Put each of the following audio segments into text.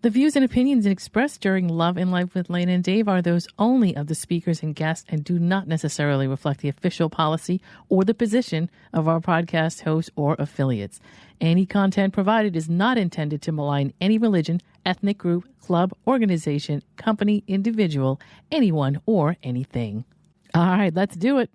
The views and opinions expressed during Love and Life with Lane and Dave are those only of the speakers and guests and do not necessarily reflect the official policy or the position of our podcast hosts or affiliates. Any content provided is not intended to malign any religion, ethnic group, club, organization, company, individual, anyone, or anything. All right, let's do it.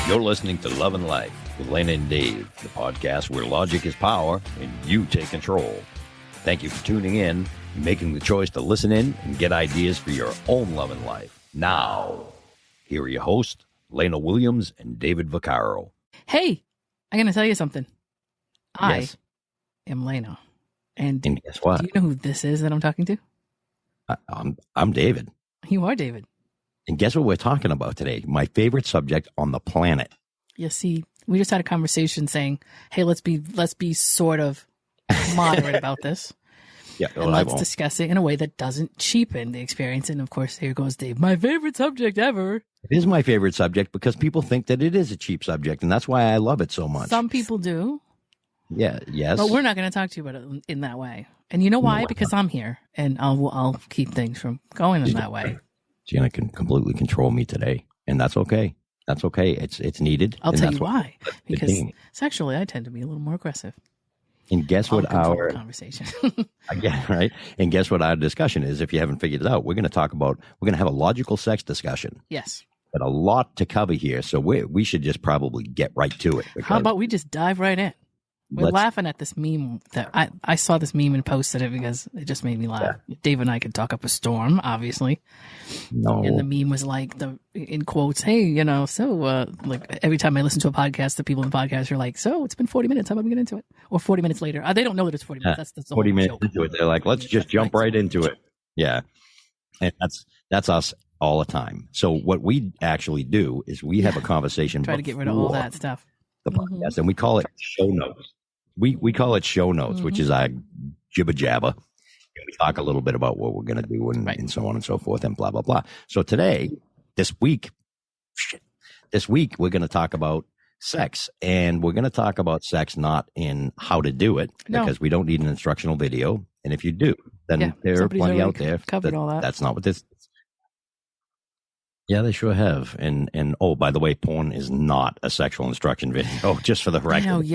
You're listening to Love and Life with Lane and Dave, the podcast where logic is power and you take control. Thank you for tuning in and making the choice to listen in and get ideas for your own love and life. Now, here are your hosts, Lena Williams and David Vaccaro. Hey, I'm going to tell you something. Yes. I am Lena. And guess what? do you know who this is that I'm talking to? I'm David. You are David. And guess what we're talking about today? My favorite subject on the planet. You see, we just had a conversation saying, hey, let's be sort of moderate about this. Yeah, and let's discuss it in a way that doesn't cheapen the experience. And of course, here goes Dave. My favorite subject ever. It is my favorite subject because people think that it is a cheap subject, and that's why I love it so much. Some people do. Yeah, yes. But we're not going to talk to you about it in that way. And you know why? Because I'm here, and I'll keep things from going in that way. Gina can completely control me today, and that's okay. That's okay. It's needed. I'll tell you why. Because sexually, I tend to be a little more aggressive. And guess what our conversation? Again, right? And guess what our discussion is? If you haven't figured it out, we're going to have a logical sex discussion. Yes. But a lot to cover here, so we should just probably get right to it. How about we just dive right in? We're laughing at this meme that I saw this meme and posted it because it just made me laugh. Yeah. Dave and I could talk up a storm, obviously. No. And the meme was like, in quotes, hey, like every time I listen to a podcast, the people in the podcast are like, so it's been 40 minutes. How about we get into it? Or 40 minutes later. They don't know that it's 40 minutes. That's the 40 minutes joke. into it. They're like, let's just jump right into it. Yeah. And that's us all the time. So what we actually do is we have a conversation. Try to get rid of all that stuff. The podcast, and we call it show notes. We call it show notes, which is our jibber jabber. And we talk a little bit about what we're going to do and so on and so forth and blah, blah, blah. So this week, we're going to talk about sex, and we're going to talk about sex not in how to do it, because we don't need an instructional video. And if you do, then there are plenty out there. Covered all that. That's not what this is. Yeah, they sure have. And oh, by the way, porn is not a sexual instruction video, just for the record.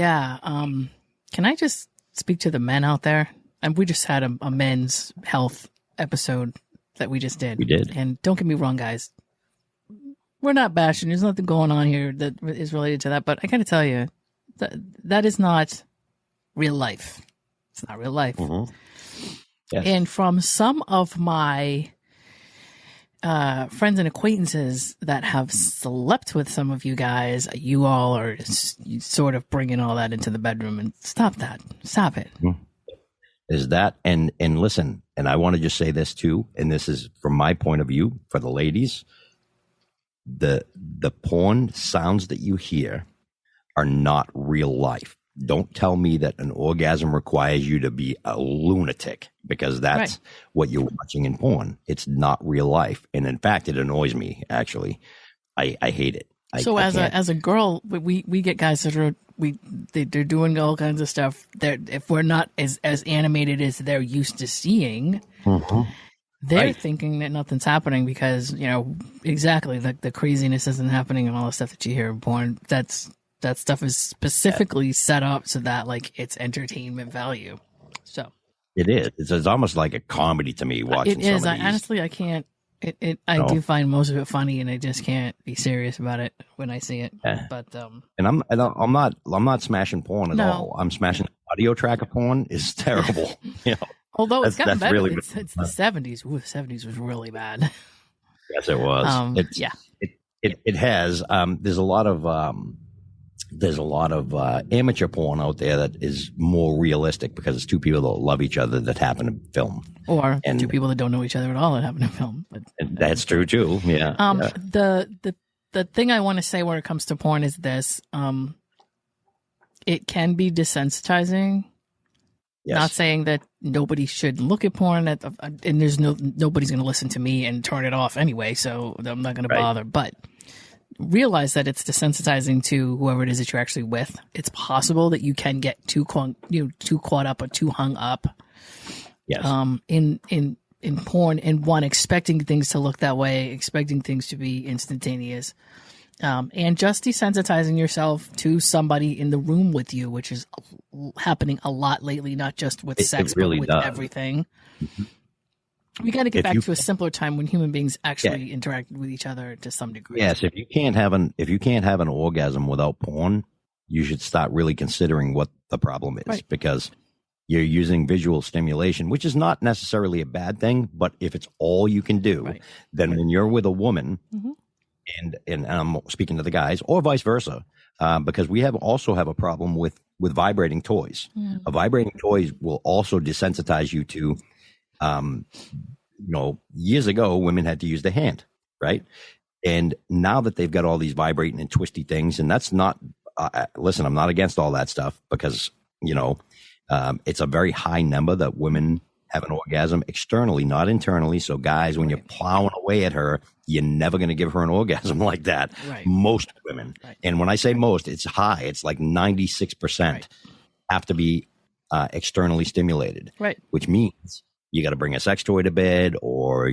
Can I just speak to the men out there? And we just had a men's health episode that we just did. We did. And don't get me wrong, guys. We're not bashing. There's nothing going on here that is related to that. But I got to tell you, that is not real life. It's not real life. Mm-hmm. Yes. And from some of my friends and acquaintances that have slept with some of you guys, you all are sort of bringing all that into the bedroom, and stop that. Stop it. Is that, and listen, and I want to just say this too, and this is from my point of view for the ladies, the porn sounds that you hear are not real life. Don't tell me that an orgasm requires you to be a lunatic, because that's what you're watching in porn. It's not real life. And in fact, it annoys me, actually. I hate it. As a girl, we get guys that are, they're doing all kinds of stuff. If we're not as animated as they're used to seeing, they're thinking that nothing's happening because, exactly, the craziness isn't happening and all the stuff that you hear in porn. That stuff is specifically set up so that it's entertainment value. So it is. It's almost like a comedy to me watching. It is. Honestly, I can't. I do find most of it funny, and I just can't be serious about it when I see it. Yeah. But and I'm not smashing porn at all. I'm smashing audio track of porn is terrible. Although it's gotten better. Really it's the 70s. Ooh, the 70s was really bad. Yes, it was. It has. There's a lot of amateur porn out there that is more realistic because it's two people that love each other that happen to film, or two people that don't know each other at all that happen to film. But that's true too. Yeah. The thing I want to say when it comes to porn is this: it can be desensitizing. Yes. Not saying that nobody should look at porn and there's nobody's going to listen to me and turn it off anyway, so I'm not going to bother. But realize that it's desensitizing to whoever it is that you're actually with. It's possible that you can get too caught up or too hung up. Yes. In porn, and expecting things to look that way, expecting things to be instantaneous, and just desensitizing yourself to somebody in the room with you, which is happening a lot lately, not just with sex, really but with everything. Mm-hmm. We got to get back to a simpler time when human beings actually interacted with each other to some degree. Yes, if you can't have an orgasm without porn, you should start really considering what the problem is, because you're using visual stimulation, which is not necessarily a bad thing, but if it's all you can do, then when you're with a woman, and I'm speaking to the guys, or vice versa, because we also have a problem with vibrating toys. A vibrating toy will also desensitize you to, years ago, women had to use the hand, right? And now that they've got all these vibrating and twisty things, and that's not, listen, I'm not against all that stuff, because, it's a very high number that women have an orgasm externally, not internally. So guys, when you're plowing away at her, you're never going to give her an orgasm like that. Most women. And when I say most, it's high. It's like 96% have to be externally stimulated, which means you got to bring a sex toy to bed, or,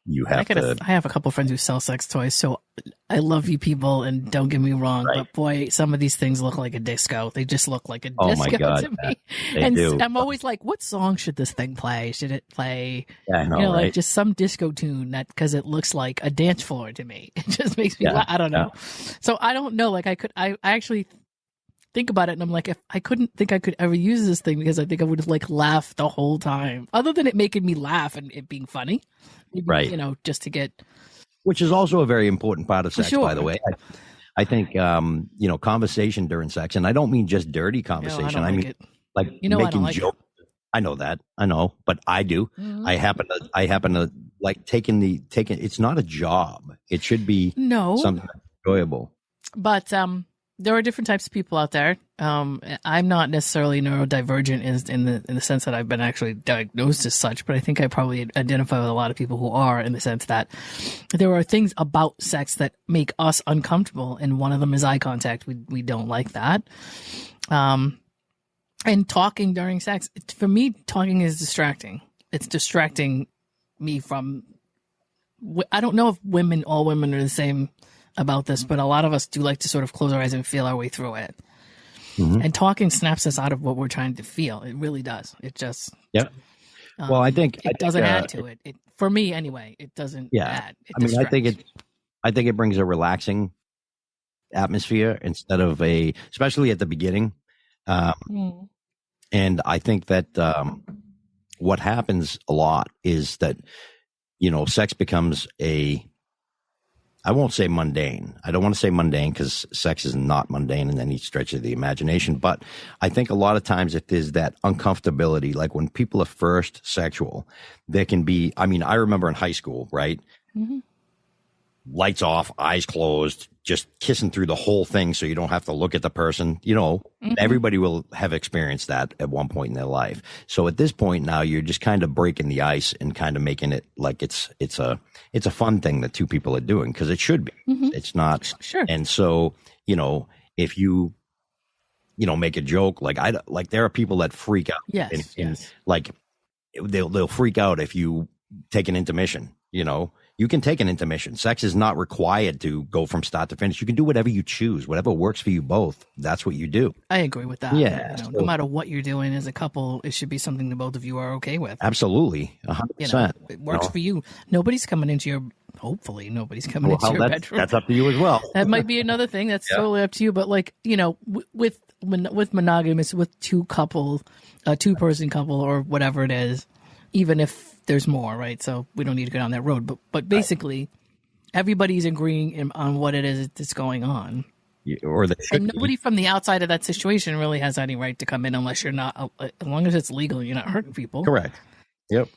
you have to. I have a couple of friends who sell sex toys, so I love you people, and don't get me wrong, but boy, some of these things look like a disco. They just look like a disco my God, to me. They do. I'm always like, what song should this thing play? Should it play, I know, like just some disco tune, that because it looks like a dance floor to me. It just makes me laugh. I don't know. So I don't know. Like I actually think about it, and I'm like, if I couldn't think I could ever use this thing, because I think I would have laughed the whole time, other than it making me laugh and it being funny. Maybe, just to get, which is also a very important part of sex, by the way. I think conversation during sex, and I don't mean just dirty conversation. I mean making jokes. I know that. I know, but I do. Mm-hmm. I happen to like taking. It's not a job. It should be something enjoyable. But there are different types of people out there. I'm not necessarily neurodivergent in the sense that I've been actually diagnosed as such, but I think I probably identify with a lot of people who are, in the sense that there are things about sex that make us uncomfortable, and one of them is eye contact. We don't like that. And talking during sex, for me, talking is distracting. It's distracting me from. I don't know if all women are the same about this, but a lot of us do like to sort of close our eyes and feel our way through it. Mm-hmm. And talking snaps us out of what we're trying to feel. It really does. It just well, I think it doesn't add to it. For me anyway. It doesn't add. I think it brings a relaxing atmosphere instead of especially at the beginning. And I think that what happens a lot is that sex becomes I won't say mundane. I don't want to say mundane, because sex is not mundane in any stretch of the imagination. But I think a lot of times if there's that uncomfortability, like when people are first sexual, there can be, I remember in high school, right? Mm-hmm. Lights off, eyes closed, just kissing through the whole thing so you don't have to look at the person. Everybody will have experienced that at one point in their life. So at this point now, you're just kind of breaking the ice and kind of making it like it's a fun thing that two people are doing, because it should be. Mm-hmm. It's not. Sure. And so, if you, make a joke, there are people that freak out. Yes. Like they'll freak out if you take an intermission, You can take an intermission. Sex is not required to go from start to finish. You can do whatever you choose, whatever works for you both. That's what you do. I agree with that. Yeah. No matter what you're doing as a couple, it should be something that both of you are okay with. Absolutely. 100%. It works for you. Nobody's coming into your, hopefully nobody's coming into your bedroom. That's up to you as well. That might be another thing. That's totally up to you. But with monogamous, with two person couple or whatever it is, even if there's more, right? So we don't need to go down that road. But basically, everybody's agreeing on what it is that's going on. And nobody from the outside of that situation really has any right to come in unless you're not, as long as it's legal, you're not hurting people. Correct. Yep.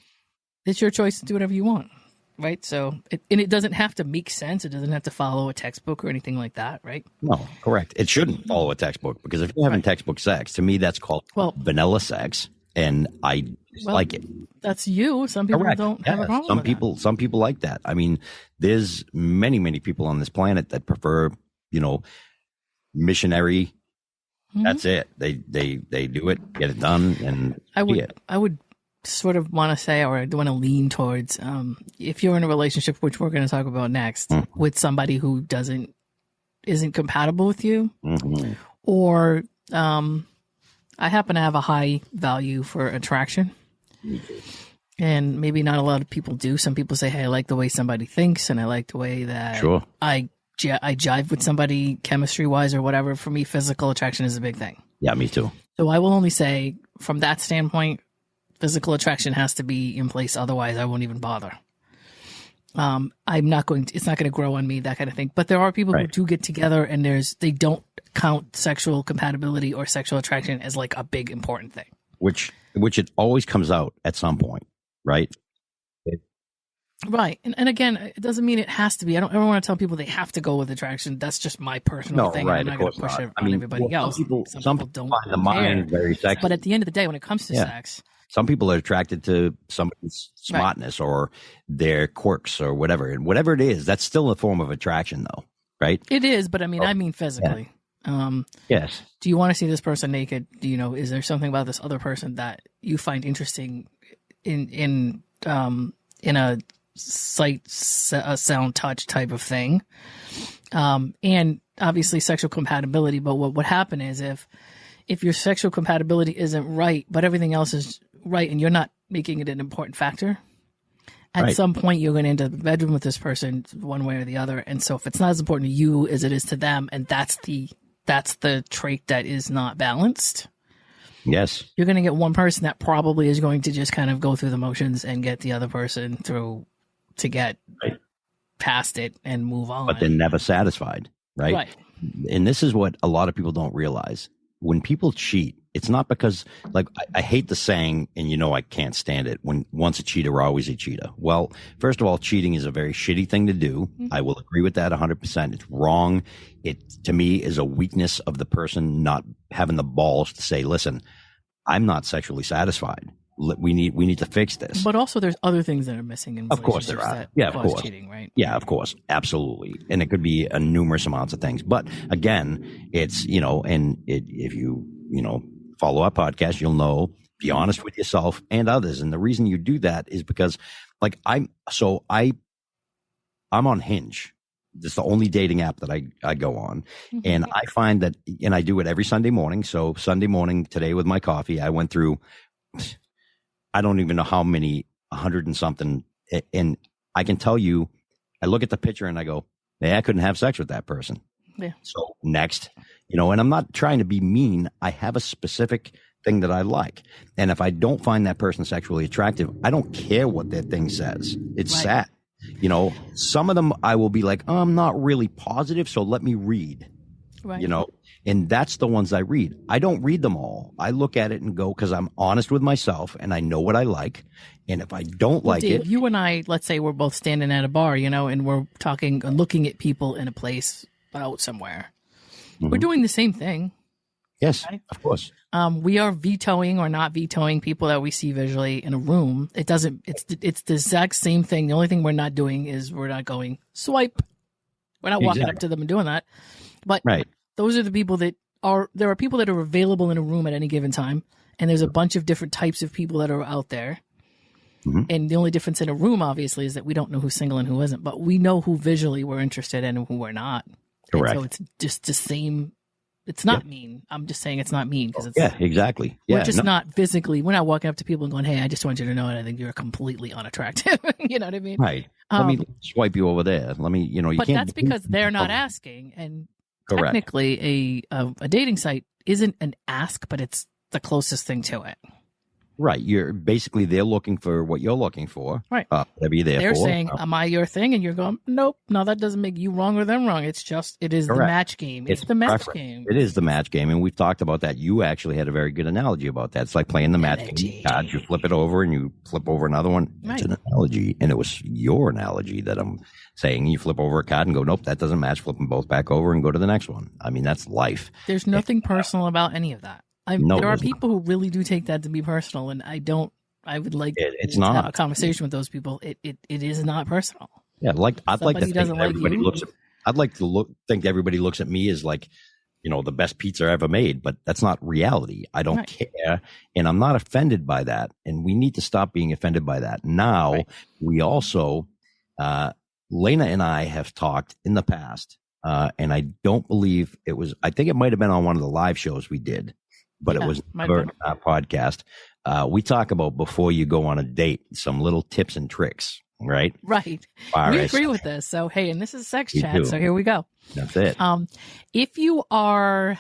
It's your choice to do whatever you want, right? So, it doesn't have to make sense. It doesn't have to follow a textbook or anything like that, right? No, correct. It shouldn't follow a textbook, because if you're having textbook sex, to me, that's called vanilla sex. and I like it. That's you. Some people Correct. don't have a problem Some with people, that. some people like that. I mean, there's many people on this planet that prefer, missionary. Mhm. That's it. They do it, get it done, and I would sort of want to say, or I want to lean towards, if you're in a relationship, which we're going to talk about next, with somebody who isn't compatible with you, or I happen to have a high value for attraction. And maybe not a lot of people do. Some people say, hey, I like the way somebody thinks, and I like the way that I jive with somebody chemistry wise or whatever. For me, physical attraction is a big thing. Yeah, me too. So I will only say, from that standpoint, physical attraction has to be in place. Otherwise, I won't even bother. I'm not going to, it's not going to grow on me, that kind of thing. But there are people who do get together and they don't count sexual compatibility or sexual attraction as like a big important thing. Which it always comes out at some point, right? Right. And again, it doesn't mean it has to be. I don't ever want to tell people they have to go with attraction. That's just my personal thing. Right, I'm not going to push it on everybody else. Some people don't find the mind very sexy. But at the end of the day, when it comes to sex, some people are attracted to somebody's smartness or their quirks or whatever. And whatever it is, that's still a form of attraction though, right? It is, but I mean physically. Yes. Do you want to see this person naked? Do you know, is there something about this other person that you find interesting in a sight, sound, touch type of thing? And obviously sexual compatibility. But what would happen is if your sexual compatibility isn't right, but everything else is right, and you're not making it an important factor, at some point you're going to end up in the bedroom with this person one way or the other. And so if it's not as important to you as it is to them, and that's the trait that is not balanced, yes, you're going to get one person that probably is going to just kind of go through the motions and get the other person through to get past it and move on. But they're never satisfied, right? And this is what a lot of people don't realize. When people cheat, it's not because, like, I hate the saying, and I can't stand it, when once a cheater, always a cheater. Well, first of all, cheating is a very shitty thing to do. I will agree with that 100%. It's wrong. It, to me, is a weakness of the person not having the balls to say, listen, I'm not sexually satisfied. We need to fix this. But also there's other things that are missing in relationships. Of course there are. Yeah, of course. Cheating, right? Yeah, of course. Absolutely. And it could be a numerous amounts of things. But again, it's, if you follow our podcast, you'll know, be honest with yourself and others. And the reason you do that is because, like, I'm on Hinge. It's the only dating app that I go on. And I find that, and I do it every Sunday morning. So Sunday morning today with my coffee, I went through, I don't even know how many, 100 and something. And I can tell you, I look at the picture and I go, hey, I couldn't have sex with that person. Yeah. So next, and I'm not trying to be mean. I have a specific thing that I like. And if I don't find that person sexually attractive, I don't care what that thing says. It's sad. Some of them I will be like, oh, I'm not really positive, so let me read. Right. And that's the ones I read. I don't read them all. I look at it and go, because I'm honest with myself and I know what I like. And if I don't like Dave, it. You and I, let's say we're both standing at a bar, and we're talking, looking at people in a place out somewhere. We're doing the same thing. Yes, right? Of course. We are vetoing or not vetoing people that we see visually in a room. It's the exact same thing. The only thing we're not doing is we're not going swipe. We're not walking up to them and doing that. But those are the people there are people that are available in a room at any given time. And there's a bunch of different types of people that are out there. And the only difference in a room, obviously, is that we don't know who's single and who isn't, but we know who visually we're interested in and who we're not. Correct. And so it's just the same. It's not mean. I'm just saying it's not mean because it's exactly. We're just not physically. We're not walking up to people and going, "Hey, I just want you to know, and I think you're completely unattractive." You know what I mean? Right. Let me swipe you over there. Let me, you but can't. That's because they're not asking, and technically, a dating site isn't an ask, but it's the closest thing to it. Right. They're looking for what you're looking for. Right. Whatever you're there they're for. saying, am I your thing? And you're going, nope. No, that doesn't make you wrong or them wrong. It is the match game. It's the match game. It is the match game. And we've talked about that. You actually had a very good analogy about that. It's like playing the match game. God, you flip it over and you flip over another one. Right. It's an analogy. And it was your analogy that I'm saying. You flip over a card and go, nope, that doesn't match. Flip them both back over and go to the next one. I mean, that's life. There's nothing personal about any of that. No, there are there's not. people who really do take that to be personal, and I would like It's to have a not. conversation with those people. It is not personal. Yeah, I'd like to Somebody think doesn't that like everybody you. looks at. I'd like to think everybody looks at me as like, the best pizza ever made, but that's not reality. I don't Right. care, and I'm not offended by that. And we need to stop being offended by that. Now, Right. we also, Lena and I have talked in the past, and I don't believe it was. I think it might have been on one of the live shows we did, but Yeah, it was might never have been. a podcast. We talk about before you go on a date, some little tips and tricks, right? Right. Far We as- agree with this. So hey, and this is sex We chat. do. So here we go. That's it. If you are,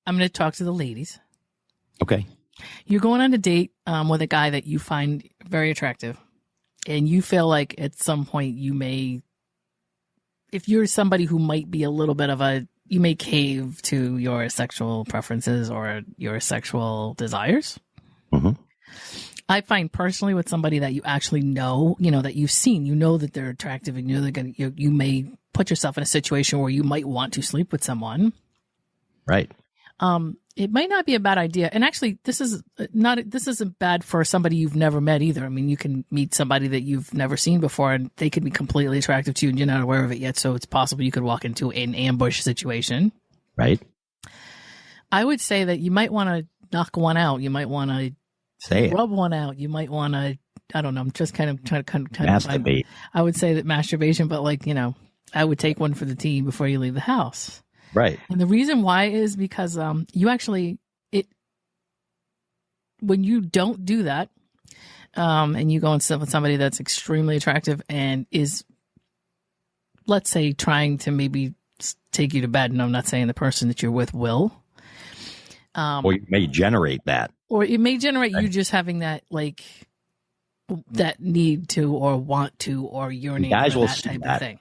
I'm going to talk to the ladies. Okay. You're going on a date with a guy that you find very attractive, and you feel like at some point you may, if you're somebody who might be a little bit of you may cave to your sexual preferences or your sexual desires. Mhm. I find personally with somebody that you actually know, that you've seen, that they're attractive, and you may put yourself in a situation where you might want to sleep with someone. Right. It might not be a bad idea. And actually, this isn't bad for somebody you've never met either. I mean, you can meet somebody that you've never seen before, and they could be completely attractive to you, and you're not aware of it yet. So it's possible you could walk into an ambush situation. Right. I would say that you might want to knock one out. You might want to Say it. rub one out. You might want to, I don't know. I'm just kind of trying to Masturbate. I would say that masturbation, but I would take one for the team before you leave the house. Right. And the reason why is because when you don't do that, and you go and sit with somebody that's extremely attractive and is, let's say, trying to maybe take you to bed, and I'm not saying the person that you're with will, Or you may generate that. or it may generate you just having that that need to or want to or yearning Guys for will that see type that. of thing.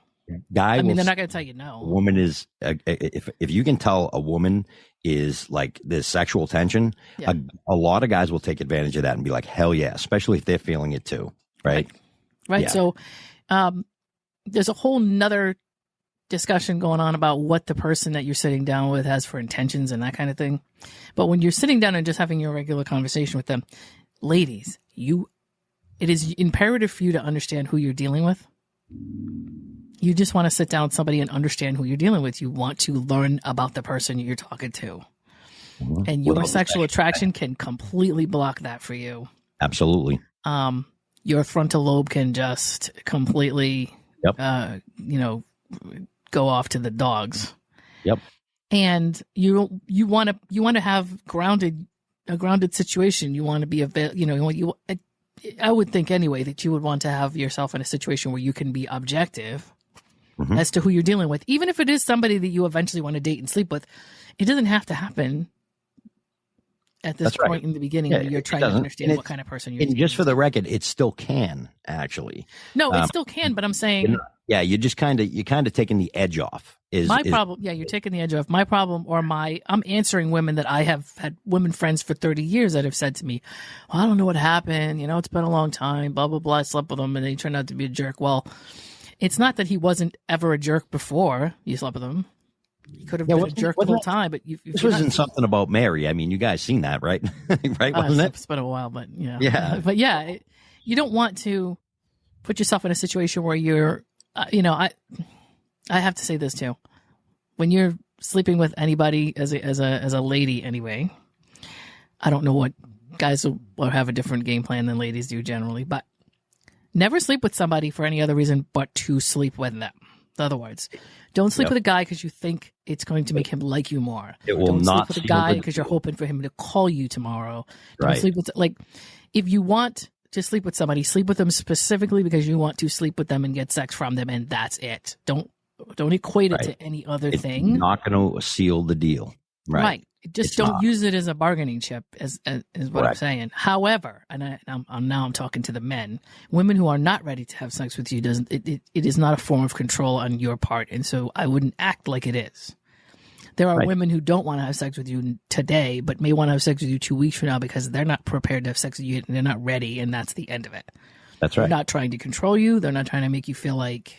Guy I mean, will they're say not going to tell you a no. woman is if you can tell a woman is like there's sexual tension, Yeah. a lot of guys will take advantage of that and be like, hell yeah, especially if they're feeling it too. Right. Right. Yeah. So there's a whole nother discussion going on about what the person that you're sitting down with has for intentions and that kind of thing. But when you're sitting down and just having your regular conversation with them, ladies, it is imperative for you to understand who you're dealing with. You just want to sit down with somebody and understand who you're dealing with. You want to learn about the person you're talking to. Mhm. And your Without sexual attraction can completely block that for you. Absolutely. Your frontal lobe can just completely, Yep. go off to the dogs. Yep. And you want to have a grounded situation. You want to be I would think anyway that you would want to have yourself in a situation where you can be objective Mhm. as to who you're dealing with, even if it is somebody that you eventually want to date and sleep with. It doesn't have to happen at this That's right. point in the beginning Yeah, where you're it trying to doesn't. understand And what kind of person you're And dealing just for with. the record, it still can actually. No, it still can, but I'm saying Yeah, you're just kind of taking the edge off. my problem, yeah, you're taking the edge off. My problem, I'm answering women that I have had women friends for 30 years that have said to me, well, I don't know what happened. It's been a long time, blah, blah, blah. I slept with him and he turned out to be a jerk. Well, it's not that he wasn't ever a jerk before you slept with him. He could have been a jerk the whole time, but This wasn't something about Mary. I mean, you guys seen that, right? Right, wasn't it? It's been a while, but yeah. Yeah. But yeah, you don't want to put yourself in a situation where you're, I have to say this too. When you're sleeping with anybody as a lady anyway, I don't know what guys will have a different game plan than ladies do generally, but never sleep with somebody for any other reason but to sleep with them. In other words, don't sleep Yep. with a guy because you think it's going to make him like you more. It will Don't not sleep with a seal guy the because you're deal. hoping for him to call you tomorrow. Don't Right. sleep with if you want to sleep with somebody, sleep with them specifically because you want to sleep with them and get sex from them, and that's it. Don't equate it Right. to any other It's thing. not going to seal the deal. Right. Just It's don't not. use it as a bargaining chip, is what I'm Correct. saying. However, and I'm talking to the men, women who are not ready to have sex with you it is not a form of control on your part, and so I wouldn't act like it is. There are Right. women who don't want to have sex with you today, but may want to have sex with you 2 weeks from now because they're not prepared to have sex with you and they're not ready, and that's the end of it. That's They're right. not trying to control you. They're not trying to make you feel like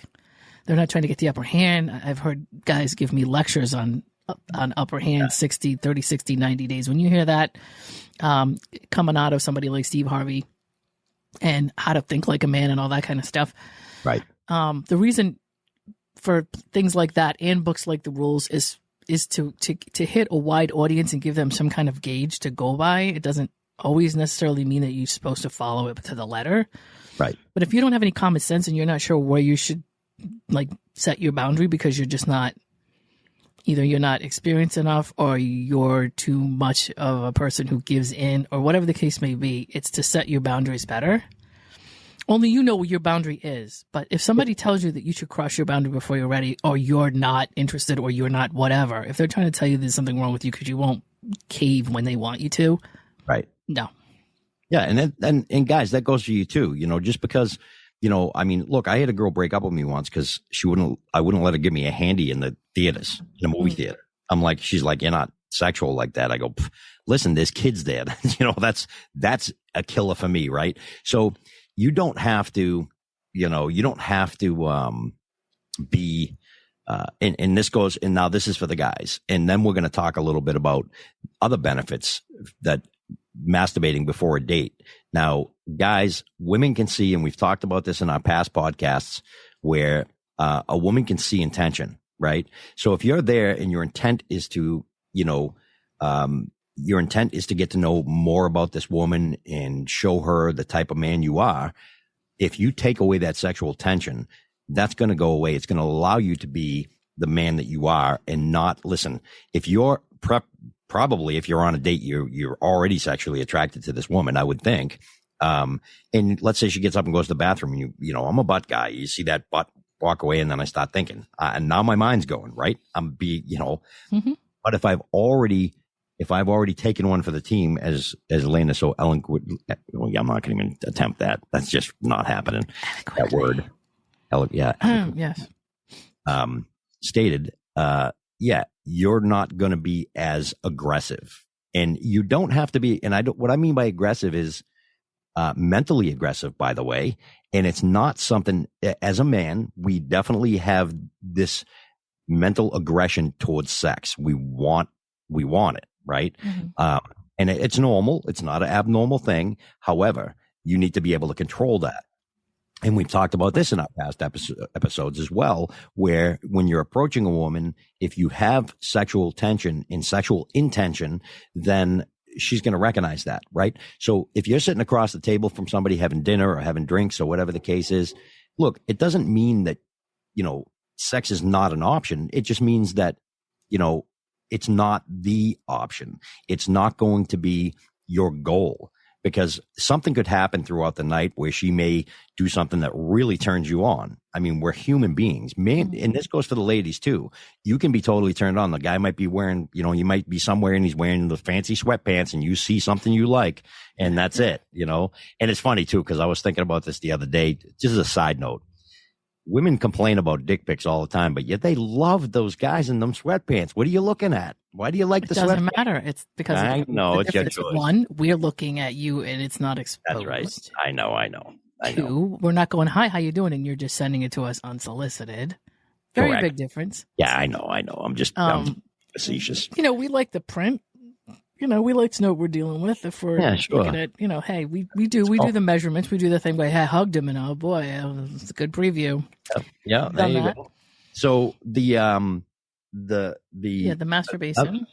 they're not trying to get the upper hand. I've heard guys give me lectures on on upper hand, 60, 30, 60, 90 days. When you hear that coming out of somebody like Steve Harvey and How to Think Like a Man and all that kind of stuff. Right. The reason for things like that and books like The Rules is to hit a wide audience and give them some kind of gauge to go by. It doesn't always necessarily mean that you're supposed to follow it to the letter. Right. But if you don't have any common sense and you're not sure where you should like set your boundary because you're just not, either you're not experienced enough or you're too much of a person who gives in or whatever the case may be, it's to set your boundaries better. Only you know what your boundary is. But if somebody tells you that you should cross your boundary before you're ready, or you're not interested, or you're not whatever, if they're trying to tell you there's something wrong with you because you won't cave when they want you to, right? No. Yeah, and guys, that goes for you too. You know, just because, you know, I mean, look, I had a girl break up with me once because I wouldn't let her give me a handy in the theaters, in the movie theater. I'm like, she's like, you're not sexual like that. I go, listen, there's kids there. You know, that's a killer for me, right? So you don't have to, you know, be, and this goes, and now this is for the guys. And then we're going to talk a little bit about other benefits that masturbating before a date. Now, guys, women can see, and we've talked about this in our past podcasts, where a woman can see intention, right? So if you're there and your intent is to, you know, your intent is to get to know more about this woman and show her the type of man you are, if you take away that sexual tension, that's going to go away. It's going to allow you to be the man that you are and not, listen, if you're probably if you're on a date, you're already sexually attracted to this woman, I would think. And let's say she gets up and goes to the bathroom and you know, I'm a butt guy. You see that butt walk away and then I start thinking, and now my mind's going, right? But if I've already taken one for the team, as Elena so eloquently, well, I'm not going to even attempt that. That's just not happening. That word. Yes. Stated, you're not going to be as aggressive, and you don't have to be. And what I mean by aggressive is mentally aggressive, by the way. And it's not something, as a man, we definitely have this mental aggression towards sex. We want it, right? Mm-hmm. And it's normal. It's not an abnormal thing. However, you need to be able to control that. And we've talked about this in our past episodes as well, where when you're approaching a woman, if you have sexual tension and sexual intention, then she's going to recognize that, right? So if you're sitting across the table from somebody having dinner or having drinks or whatever the case is, look, it doesn't mean that, you know, sex is not an option. It just means that, you know, it's not the option. It's not going to be your goal, because something could happen throughout the night where she may do something that really turns you on. I mean, we're human beings, man. And this goes for the ladies too. You can be totally turned on. The guy might be wearing, you know, you might be somewhere and he's wearing the fancy sweatpants and you see something you like, and that's it, you know? And it's funny too, because I was thinking about this the other day, just as a side note. Women complain about dick pics all the time, but yet they love those guys in them sweatpants. What are you looking at? Why do you like the sweatpants? It doesn't matter. It's because I know it's your choice. One, we're looking at you and it's not exposed. That's right. I know. Two, we're not going, hi, how you doing? And you're just sending it to us unsolicited. Very Correct. Big difference. Yeah, I know. I'm just I'm facetious. You know, we like the print. You know, we like to know what we're dealing with. If we're looking at, you know, hey, we do the measurements. We do the thing where, hey, I hugged him and oh boy, it's a good preview. Yeah, there you go. So the masturbation.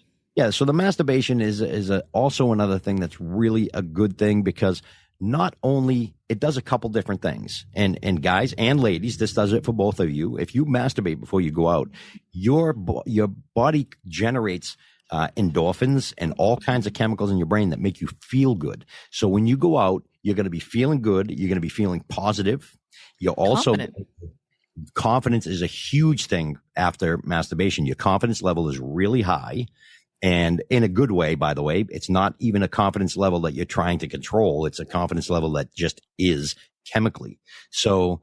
So the masturbation is also another thing that's really a good thing, because not only it does a couple different things, and guys and ladies, this does it for both of you. If you masturbate before you go out, your body generates endorphins and all kinds of chemicals in your brain that make you feel good. So when you go out, you're going to be feeling good. You're going to be feeling positive. You're also confidence is a huge thing after masturbation. Your confidence level is really high, and in a good way, by the way. It's not even a confidence level that you're trying to control. It's a confidence level that just is chemically. So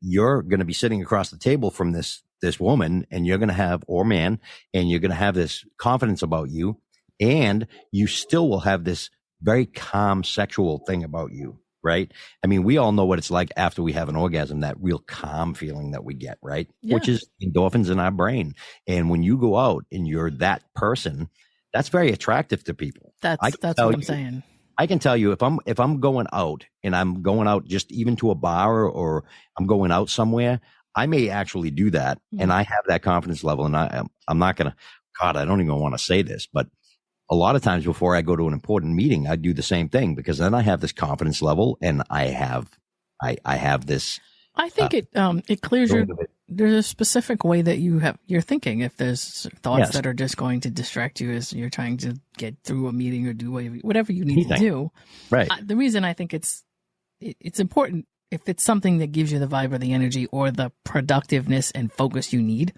you're going to be sitting across the table from this woman, and you're going to have, or man, and you're going to have this confidence about you, and you still will have this very calm sexual thing about you. right? I mean, we all know what it's like after we have an orgasm, that real calm feeling that we get, right? Yeah. Which is endorphins in our brain. And when you go out and you're that person, that's very attractive to people. That's what I'm saying. I can tell you, if I'm going out and I'm going out just even to a bar, or I'm going out somewhere, I may actually do that. And I have that confidence level, and I'm not going to, God, I don't even want to say this, but a lot of times before I go to an important meeting, I do the same thing, because then I have this confidence level, and I have this. I think it clears your. There's a specific way that you're thinking. If there's thoughts that are just going to distract you as you're trying to get through a meeting or do whatever you need to do, right? The reason I think it's important, if it's something that gives you the vibe or the energy or the productiveness and focus you need,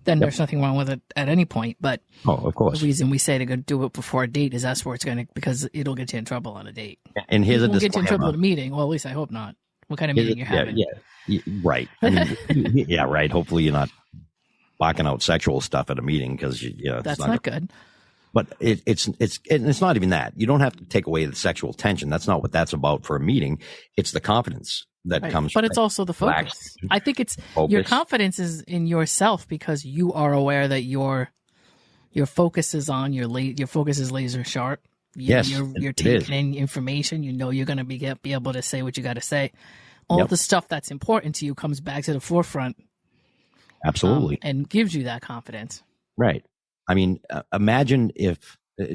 then there's nothing wrong with it at any point. But of course, the reason we say to go do it before a date is that's where it's because it'll get you in trouble on a date. And here's it won't get you in trouble at a meeting. Well, at least I hope not. What kind of meeting you're having? Yeah, right. I mean, yeah, right. Hopefully you're not blocking out sexual stuff at a meeting, because that's not good. But it's not even that. You don't have to take away the sexual tension. That's not what that's about for a meeting. It's the confidence that comes. But it's also the focus. I think it's your confidence is in yourself, because you are aware that your focus is on your focus is laser sharp. You're taking in information. You're going to be able to say what you got to say. All the stuff that's important to you comes back to the forefront. Absolutely. And gives you that confidence. Right. I mean,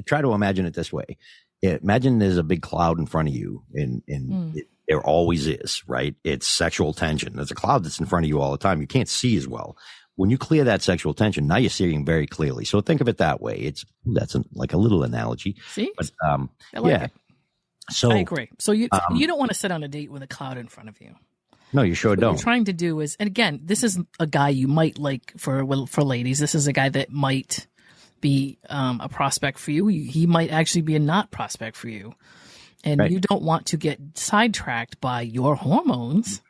try to imagine it this way. Imagine there's a big cloud in front of you, and there always is, right? It's sexual tension. There's a cloud that's in front of you all the time. You can't see as well. When you clear that sexual tension, now you're seeing very clearly. So think of it that way. That's like a little analogy. See? But, I like it. So I agree. So you don't want to sit on a date with a cloud in front of you. No, you sure don't. What you're trying to do is, and again, this is a guy you might like for ladies. This is a guy that might be a prospect for you. He might actually be a not prospect for you. And you don't want to get sidetracked by your hormones.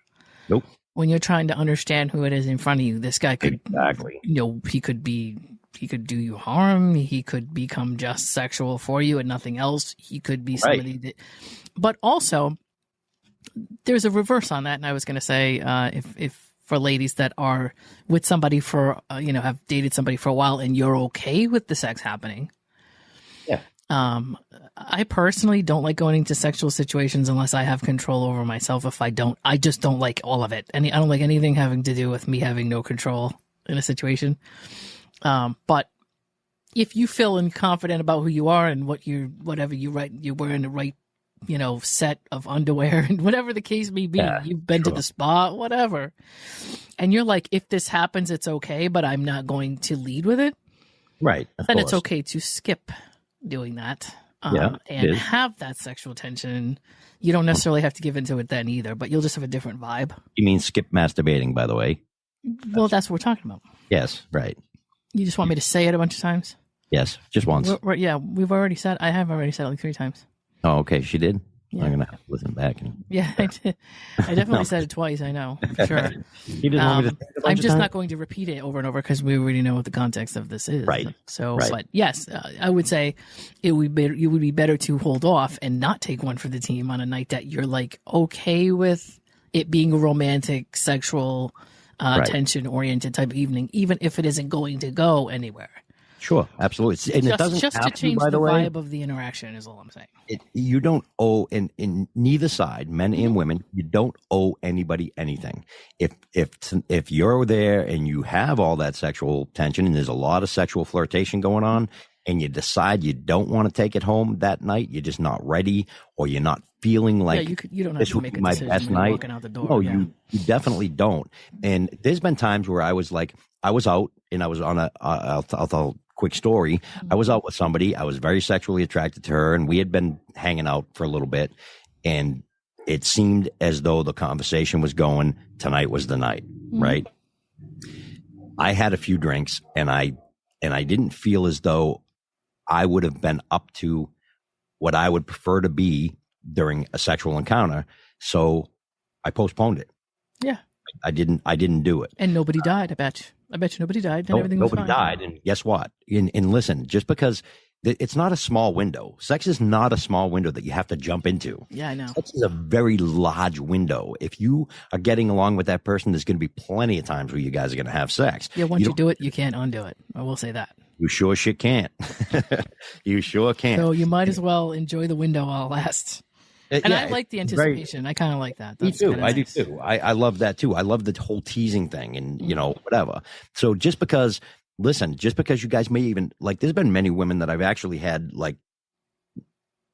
Nope. When you're trying to understand who it is in front of you. This guy could, exactly. He could do you harm. He could become just sexual for you and nothing else. He could be somebody that, but also there's a reverse on that. And I was going to say, if for ladies that are with somebody for, have dated somebody for a while and you're okay with the sex happening. Yeah. I personally don't like going into sexual situations unless I have control over myself. If I don't, I just don't like all of it. I don't like anything having to do with me having no control in a situation. But if you feel confident about who you are and whatever you're wearing the right, set of underwear and whatever the case may be, you've been to the spa, whatever. And you're like, if this happens, it's okay, but I'm not going to lead with it. Right. Then it's okay to skip doing that. And have that sexual tension. You don't necessarily have to give into it then either, but you'll just have a different vibe. You mean skip masturbating, by the way? Well, that's what we're talking about. Yes, right. You just want me to say it a bunch of times? Yes, just once. I have already said it like 3 times. Oh, okay, she did? Yeah. I'm going to have to listen back. Yeah, I did. I definitely said it twice, I know, for sure. You didn't want me to say it a bunch I'm of just times? not going to repeat it over and over because we already know what the context of this is. Right. So, but yes, I would say it would be better to hold off and not take one for the team on a night that you're like okay with it being a romantic, sexual, tension-oriented type of evening, even if it isn't going to go anywhere. Sure, absolutely. And it doesn't just have to change by the way, vibe of the interaction is all I'm saying. You don't owe, in neither side, men and women, you don't owe anybody anything. If you're there and you have all that sexual tension and there's a lot of sexual flirtation going on, and you decide you don't want to take it home that night, you're just not ready, or you're not feeling like you don't have this to would make be a my decision best when you're night. walking out the door. No, you definitely don't. And there's been times where I was like, I was out and I was on I'll tell a quick story. I was out with somebody. I was very sexually attracted to her, and we had been hanging out for a little bit, and it seemed as though the conversation was going, tonight was the night, right? I had a few drinks, and I didn't feel as though I would have been up to what I would prefer to be during a sexual encounter. So I postponed it. Yeah. I didn't do it. And nobody died, I bet you. I bet you nobody died and everything was fine. Nobody died. And guess what? And listen, just because It's not a small window. Sex is not a small window that you have to jump into. Yeah, I know. Sex is a very large window. If you are getting along with that person, there's going to be plenty of times where you guys are going to have sex. Yeah, once you do it, you can't undo it. I will say that. You sure shit can't. You sure can't. So you might as well enjoy the window while it lasts. And I like the anticipation. I kind of like that. That's me too. I do too. I love that too. I love the whole teasing thing and, whatever. So just because you guys may even, like, there's been many women that I've actually had, like,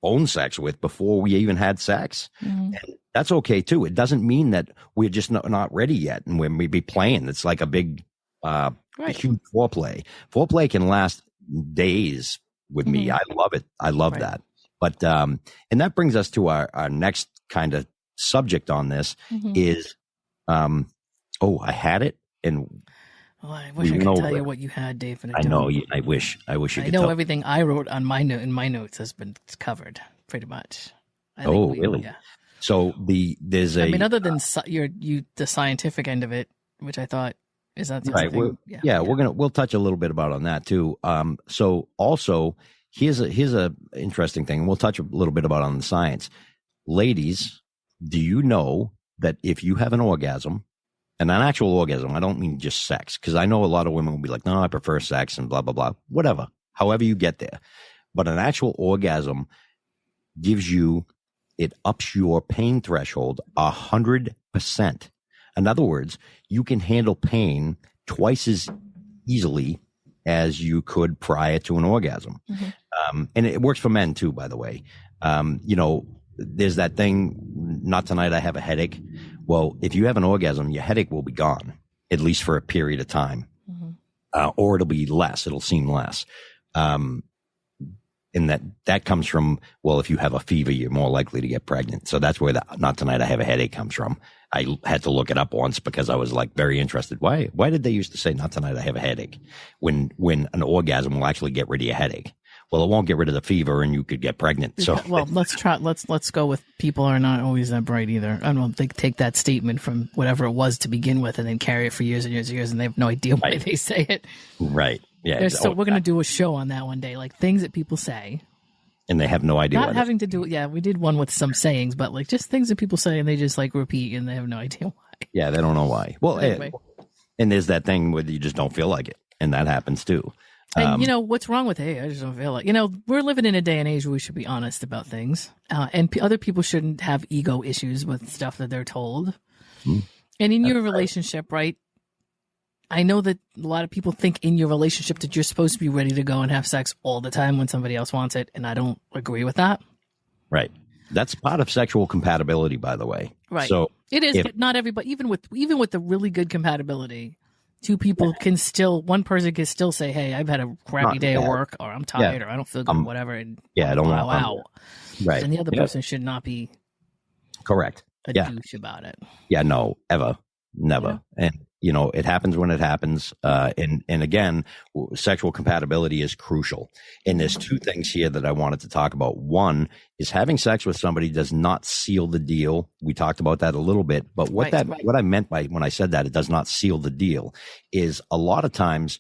phone sex with before we even had sex. Mm-hmm. And that's okay too. It doesn't mean that we're just not ready yet and we're maybe playing. It's like a big, huge foreplay. Foreplay can last days with me. I love it. I love that. But, and that brings us to our next kind of subject on this is, I had it. And I wish I could tell you what you had, Dave. And I know. I wish you could. I know everything I wrote on my notes has been covered pretty much. Really? Yeah. So other than the scientific end of it, which I thought is that right. We'll touch a little bit about on that too. So also here's a interesting thing. We'll touch a little bit about on the science. Ladies, do you know that if you have an orgasm, and an actual orgasm, I don't mean just sex, because I know a lot of women will be like, no, I prefer sex and blah, blah, blah, whatever, however you get there. But an actual orgasm it ups your pain threshold 100%. In other words, you can handle pain twice as easily as you could prior to an orgasm. Mm-hmm. And it works for men too, by the way. There's that thing, not tonight, I have a headache. Well, if you have an orgasm, your headache will be gone, at least for a period of time. Mm-hmm. Or it'll be less. It'll seem less. And that comes from, well, if you have a fever, you're more likely to get pregnant. So that's where the not tonight, I have a headache comes from. I had to look it up once because I was like very interested. Why did they used to say not tonight, I have a headache when an orgasm will actually get rid of your headache? Well, it won't get rid of the fever and you could get pregnant. So, well, let's go with people are not always that bright either. I don't think take that statement from whatever it was to begin with and then carry it for years and years and years. And they have no idea why they say it. Right. Yeah. So we're going to do a show on that one day, like things that people say. And they have no idea. Not having to do it. Yeah. We did one with some sayings, but like just things that people say and they just like repeat and they have no idea why. Yeah. They don't know why. Well, anyway. And there's that thing where you just don't feel like it. And that happens too. And what's wrong with, I just don't feel like, we're living in a day and age where we should be honest about things. And other people shouldn't have ego issues with stuff that they're told. Mm-hmm. And in your relationship, right? I know that a lot of people think in your relationship that you're supposed to be ready to go and have sex all the time when somebody else wants it. And I don't agree with that. Right. That's part of sexual compatibility, by the way. Right. So it is, but not everybody, even with the really good compatibility, two people can still, one person can still say, hey, I've had a crappy day at work, or I'm tired, or I don't feel good, whatever. And I don't want out. Right. And the other person should not be correct. A douche about it. Yeah, no, ever. Never. Yeah. And, it happens when it happens. And again, sexual compatibility is crucial. And there's two things here that I wanted to talk about. One is having sex with somebody does not seal the deal. We talked about that a little bit, but what I meant by when I said that it does not seal the deal is a lot of times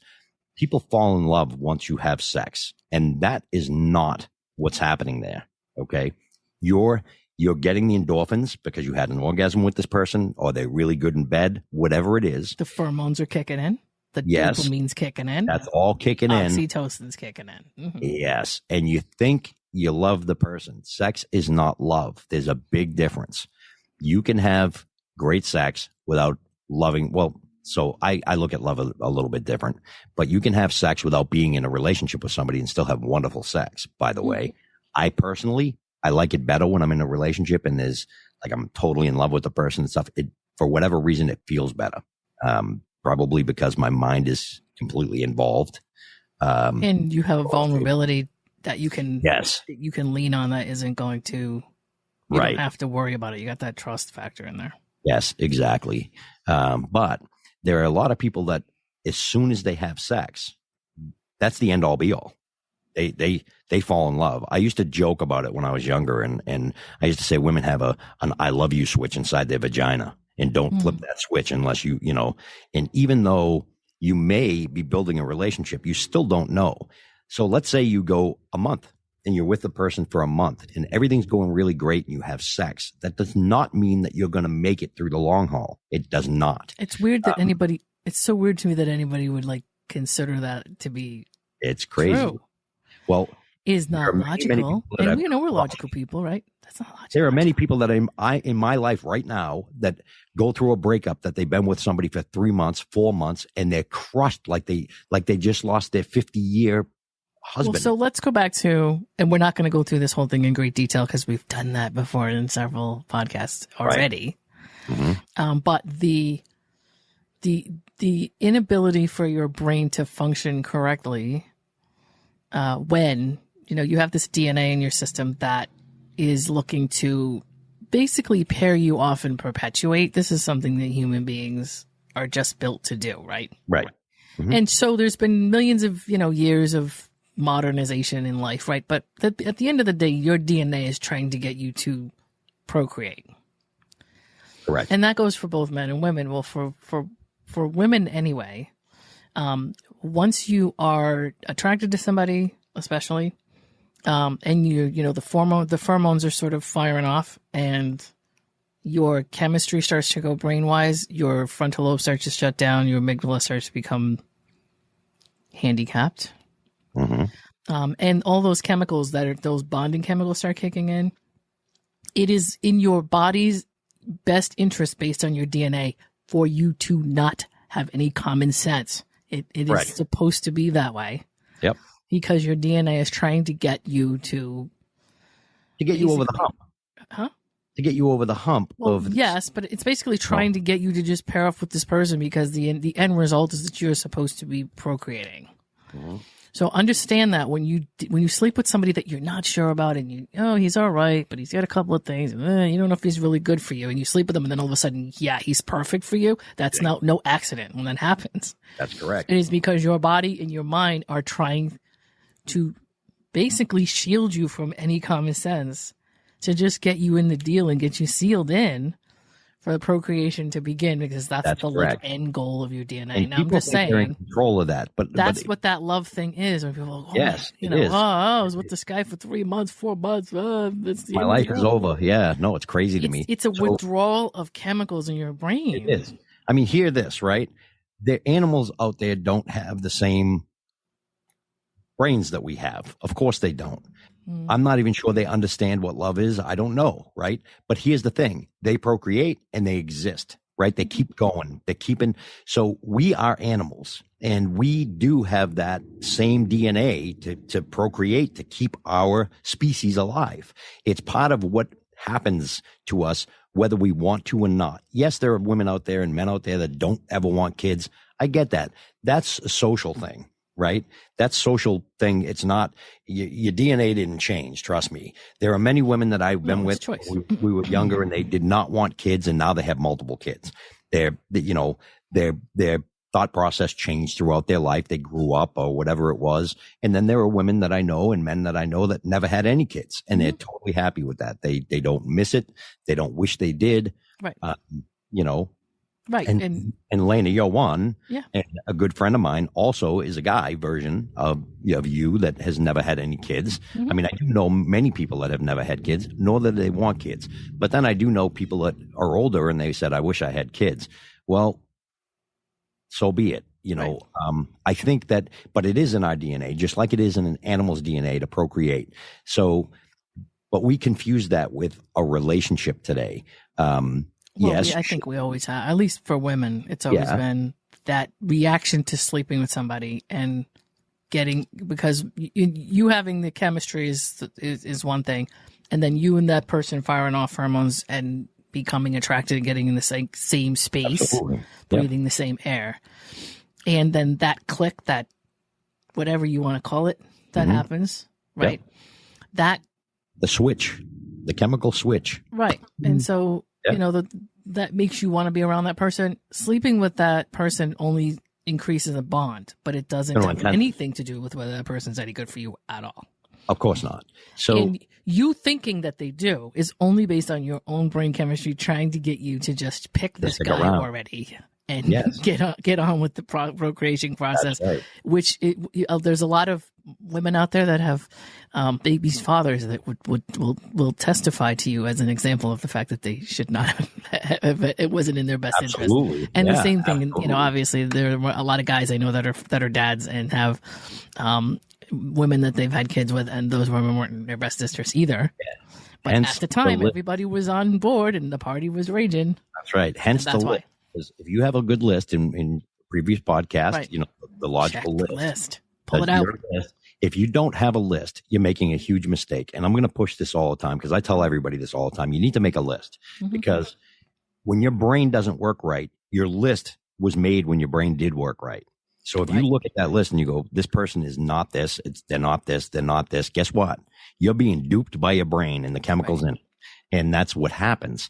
people fall in love once you have sex. And that is not what's happening there. Okay. You're getting the endorphins because you had an orgasm with this person, or they're really good in bed, whatever it is. The pheromones are kicking in. The dopamine's kicking in. That's all kicking in. Oxytocin's kicking in. Mm-hmm. Yes. And you think you love the person. Sex is not love. There's a big difference. You can have great sex without loving. Well, so I look at love a little bit different, but you can have sex without being in a relationship with somebody and still have wonderful sex, by the way. I personally, I like it better when I'm in a relationship and there's like, I'm totally in love with the person and stuff. For whatever reason, it feels better. Probably because my mind is completely involved. And you have a vulnerability that you can lean on that isn't going to, you don't have to worry about it. You got that trust factor in there. Yes, exactly. But there are a lot of people that as soon as they have sex, that's the end all be all. They fall in love. I used to joke about it when I was younger, and I used to say women have an I love you switch inside their vagina, and don't flip that switch unless and even though you may be building a relationship, you still don't know. So let's say you go a month and you're with the person for a month and everything's going really great and you have sex. That does not mean that you're going to make it through the long haul. It does not. It's weird that it's so weird to me that anybody would like consider that to be it's crazy. True. Well, is not logical. And we know we're logical people, right? That's not logical. There are many people that I in my life right now that go through a breakup that they've been with somebody for 3 months, 4 months, and they're crushed like they just lost their 50-year husband. Well, so let's go back to, and we're not going to go through this whole thing in great detail because we've done that before in several podcasts already. Right. Mm-hmm. But the inability for your brain to function correctly when you have this DNA in your system that is looking to basically pair you off and perpetuate. This is something that human beings are just built to do, right? Right. Mm-hmm. And so there's been millions of years of modernization in life, right? But at the end of the day, your DNA is trying to get you to procreate. Correct. And that goes for both men and women. Well, for women anyway, once you are attracted to somebody, especially, and the pheromones are sort of firing off, and your chemistry starts to go brain-wise, your frontal lobe starts to shut down, your amygdala starts to become handicapped. Mm-hmm. And all those chemicals those bonding chemicals start kicking in. It is in your body's best interest, based on your DNA, for you to not have any common sense. It is supposed to be that way. Yep. Because your DNA is trying to get you to get you over the hump. Huh? To get you over the hump yes, but it's basically trying to get you to just pair off with this person, because the end result is that you're supposed to be procreating. Mm-hmm. So understand that when you sleep with somebody that you're not sure about, and he's all right, but he's got a couple of things, and you don't know if he's really good for you, and you sleep with him, and then all of a sudden, he's perfect for you. That's no accident when that happens. That's correct. It is because your body and your mind are trying to basically shield you from any common sense, to just get you in the deal and get you sealed in for the procreation to begin, because that's the end goal of your DNA. And now I'm just saying, in control of that, but that's what that love thing is. When people go, yes, I was with this guy for 3 months, 4 months. My life is over. Yeah, no, it's crazy to me. It's a withdrawal of chemicals in your brain. It is. I mean, hear this, right? The animals out there don't have the same brains that we have. Of course they don't. I'm not even sure they understand what love is. I don't know, right? But here's the thing. They procreate and they exist, right? They keep going. They're keeping. So we are animals, and we do have that same DNA to procreate, to keep our species alive. It's part of what happens to us, whether we want to or not. Yes, there are women out there and men out there that don't ever want kids. I get that. That's a social thing. Right? That social thing. It's not, your DNA didn't change. Trust me. There are many women that I've been with. We were younger and they did not want kids, and now they have multiple kids. Their thought process changed throughout their life. They grew up or whatever it was. And then there are women that I know and men that I know that never had any kids, and they're totally happy with that. They don't miss it. They don't wish they did. Right. Right. And Lena, you're one. Yeah. And a good friend of mine also is a guy version of you that has never had any kids. Mm-hmm. I mean, I do know many people that have never had kids, nor that they want kids. But then I do know people that are older and they said, I wish I had kids. Well, so be it. Right. I think that, but it is in our DNA, just like it is in an animal's DNA to procreate. So, but we confuse that with a relationship today. Yes. I think we always have, at least for women, it's always been that reaction to sleeping with somebody and because you having the chemistry is one thing, and then you and that person firing off hormones and becoming attracted and getting in the same space, breathing the same air. And then that click, that whatever you want to call it, that happens, right? The switch, the chemical switch. Right. And so, that makes you want to be around that person. Sleeping with that person only increases a bond, but it doesn't have anything to do with whether that person's any good for you at all. Of course not. So and you thinking that they do is only based on your own brain chemistry trying to get you to just pick this guy already and get on with the procreation process, which there's a lot of women out there that have babies' fathers that will testify to you as an example of the fact that they should not have, it wasn't in their best Absolutely. interest. And Yeah, the same thing, absolutely. you know, obviously there are a lot of guys I know that are dads and have women that they've had kids with, and those women weren't in their best interest either. Yeah. But Hence at the time, the everybody was on board and the party was raging. That's right. Hence That's the why. list. 'Cause if you have a good list in previous podcasts, Right. you know, the Check logical the list. Pull it out. your list. If you don't have a list, you're making a huge mistake. And I'm going to push this all the time because I tell everybody this all the time. You need to make a list Mhm. because when your brain doesn't work right, your list was made when your brain did work right. So if you Right. look at that list and you go, this person is not this, they're not this, they're not this, guess what? You're being duped by your brain and the chemicals in it. And that's what happens.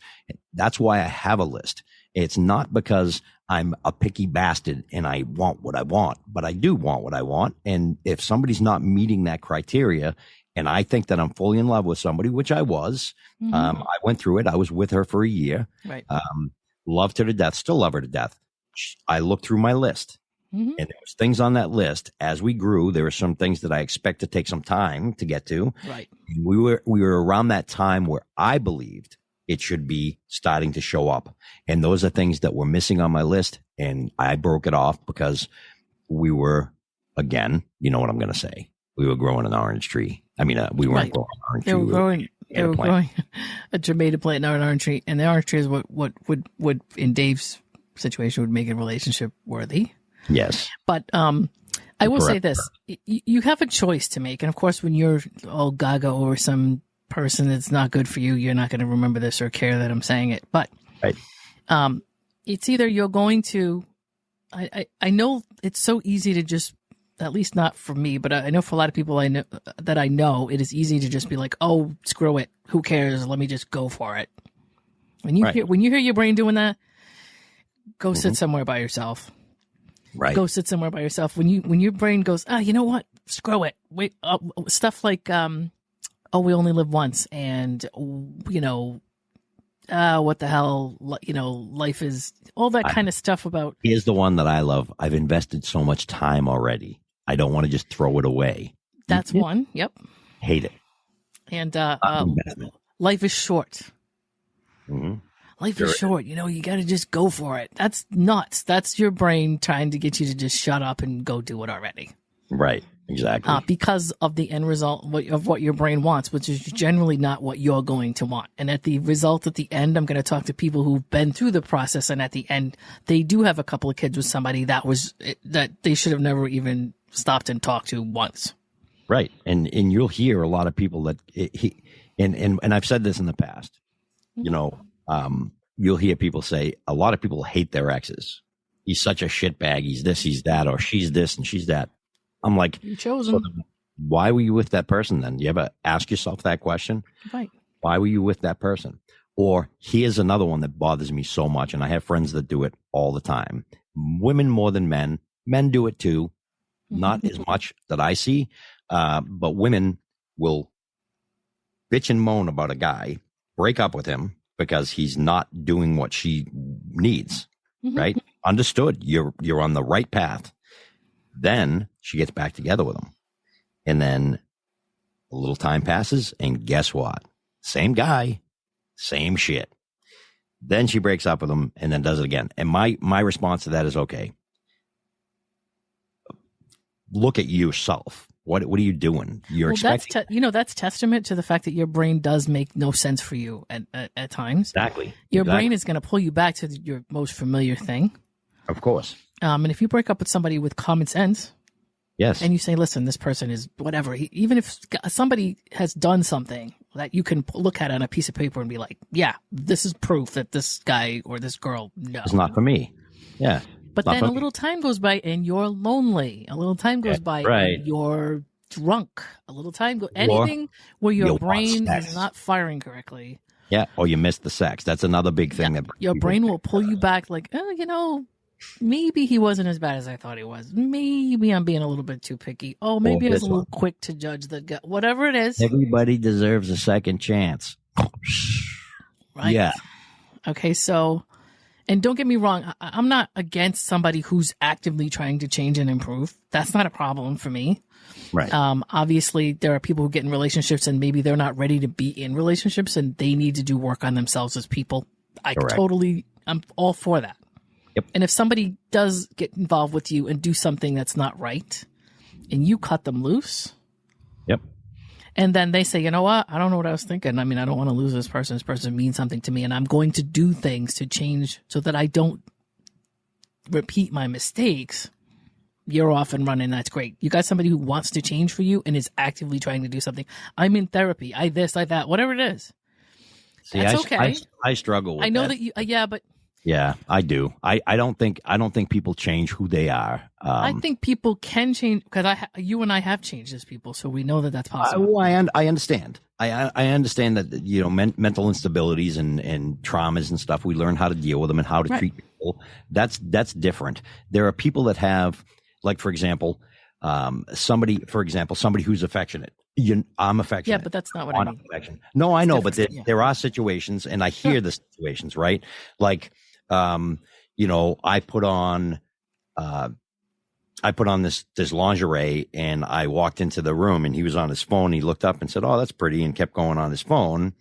That's why I have a list. It's not because I'm a picky bastard and I want what I want, but I do want what I want. And if somebody's not meeting that criteria and I think that I'm fully in love with somebody, which I was, Mhm. I went through it. I was with her for a year. Right. Loved her to death, still love her to death. I looked through my list. Mhm. And there was things on that list as we grew. There were some things that I expect to take some time to get to. Right. And we were around that time where I believed it should be starting to show up. And those are things that were missing on my list. And I broke it off because we were, again, you know what I'm going to say. We were growing an orange tree. I mean, we weren't Right. growing an orange They tree. were growing. They were plant. growing a tomato plant, not an orange tree, and the orange tree is what would in Dave's situation would make a relationship worthy. Yes. But I will say Correct. this: you have a choice to make, and of course, when you're all gaga over some person that's not good for you, you're not going to remember this or care that I'm saying it. But Right. it's either you're going to. I know it's so easy to just. At least not for me, but I know for a lot of people I know, it is easy to just be like, "Oh, screw it, who cares? Let me just go for it." When you Right. hear your brain doing that, go sit somewhere by yourself. Right. Go sit somewhere by yourself. When your brain goes, you know what? Screw it. Wait, stuff like, we only live once, and you know, what the hell, you know, life is all that kind of stuff about. Here's the one that I love. I've invested so much time already. I don't want to just throw it away. That's one. Yep. Hate it. And Investment. life is short. Mhm. Life Sure. is short. You know, you got to just go for it. That's nuts. That's your brain trying to get you to just shut up and go do it already. Right. Exactly. Because of the end result of what your brain wants, which is generally not what you're going to want. And at the result at the end, I'm going to talk to people who've been through the process. And at the end, they do have a couple of kids with somebody that they should have never even stopped and talked to once. Right. And you'll hear a lot of people that and I've said this in the past, you know, you'll hear people say a lot of people hate their exes. He's such a shitbag. He's this, he's that, or she's this and she's that. I'm like, You chose them. why were you with that person then? You ever ask yourself that question? Right. Why were you with that person? Or here's another one that bothers me so much. And I have friends that do it all the time. Women more than men. Men do it too. Not as much that I see. But women will bitch and moan about a guy, break up with him because he's not doing what she needs. Mhm. Right? Understood. You're on the right path. Then she gets back together with him. And then a little time passes, and guess what? Same guy, same shit. Then she breaks up with him and then does it again. And my response to that is, okay, look at yourself. What are you doing? You're expecting. That's testament to the fact that your brain does make no sense for you at times. Exactly. Your brain is going to pull you back to your most familiar thing. Of course. And if you break up with somebody with common sense, Yes. and you say, listen, this person is whatever, even if somebody has done something that you can look at on a piece of paper and be like, yeah, this is proof that this guy or this girl, no. It's not for me. Yeah. But not then for a me. little time goes by and you're lonely. A little time goes by right. and you're drunk. A little time goes anything where you your want brain sex. is not firing correctly. Yeah. Or you missed the sex. That's another big thing. That Your people- brain will pull you back like, maybe he wasn't as bad as I thought he was. Maybe I'm being a little bit too picky. Oh, maybe I was this a little quick to judge the guy. Whatever it is. Everybody deserves a second chance. Right. Yeah. Okay, so, And don't get me wrong, I'm not against somebody who's actively trying to change and improve. That's not a problem for me. Right. Obviously, there are people who get in relationships and maybe they're not ready to be in relationships and they need to do work on themselves as people. Correct. I'm all for that. Yep. And if somebody does get involved with you and do something that's not right and you cut them loose. Yep. And then they say, you know what? I don't know what I was thinking. I mean, I don't want to lose this person. This person means something to me, and I'm going to do things to change so that I don't repeat my mistakes. You're off and running. That's great. You got somebody who wants to change for you and is actively trying to do something. I'm in therapy. I this, I that, whatever it is. See, that's okay. I struggle with I know that. that you, yeah, but Yeah, I do. I don't think people change who they are. I think people can change because you and I have changed as people, so we know that that's possible. I understand. I understand that, you know, mental instabilities and traumas and stuff. We learn how to deal with them and how to treat people. That's different. There are people that have, like, for example, somebody who's affectionate. I'm affectionate. Yeah, but that's not what I mean. Affection. No, I know, but there are situations, and I hear the situations, right? Like, you know, I put on this lingerie, and I walked into the room, and he was on his phone. He looked up and said, "Oh, that's pretty," and kept going on his phone.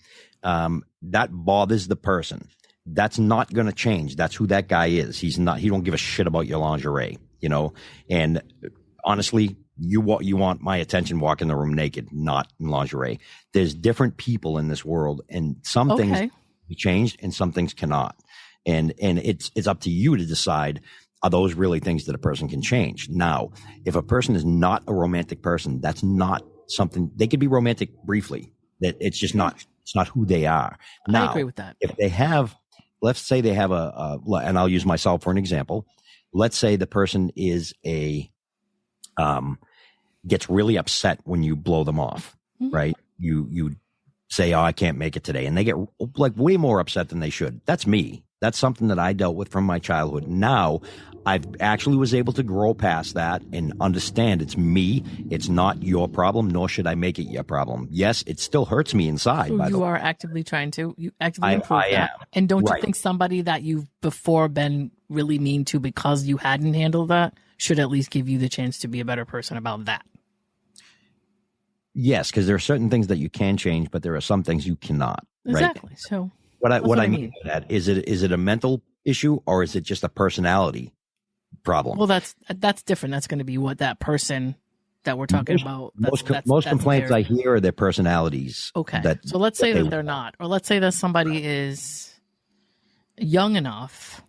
That bothers the person. That's not going to change. That's who that guy is. He don't give a shit about your lingerie, you know? And honestly, you want my attention, walk in the room naked, not in lingerie. There's different people in this world, and some things can be changed and some things cannot. And it's up to you to decide, are those really things that a person can change? Now, if a person is not a romantic person, that's not something. They could be romantic briefly. That it's just not. It's not who they are. Now, I agree with that. If they have, let's say they have and I'll use myself for an example. Let's say the person is gets really upset when you blow them off, right? You say, "Oh, I can't make it today," and they get like way more upset than they should. That's me. That's something that I dealt with from my childhood. Now, I've actually was able to grow past that and understand it's me. It's not your problem, nor should I make it your problem. Yes, it still hurts me inside. So you are actively trying to improve that. am. And don't you think somebody that you've before been really mean to because you hadn't handled that should at least give you the chance to be a better person about that? Yes, because there are certain things that you can change, but there are some things you cannot. Exactly. Right? So what I mean by that is it a mental issue or is it just a personality problem? Well, that's different. That's going to be what that person that we're talking about. Most complaints I hear are their personalities. Okay. So let's say that they're not, or let's say that somebody is young enough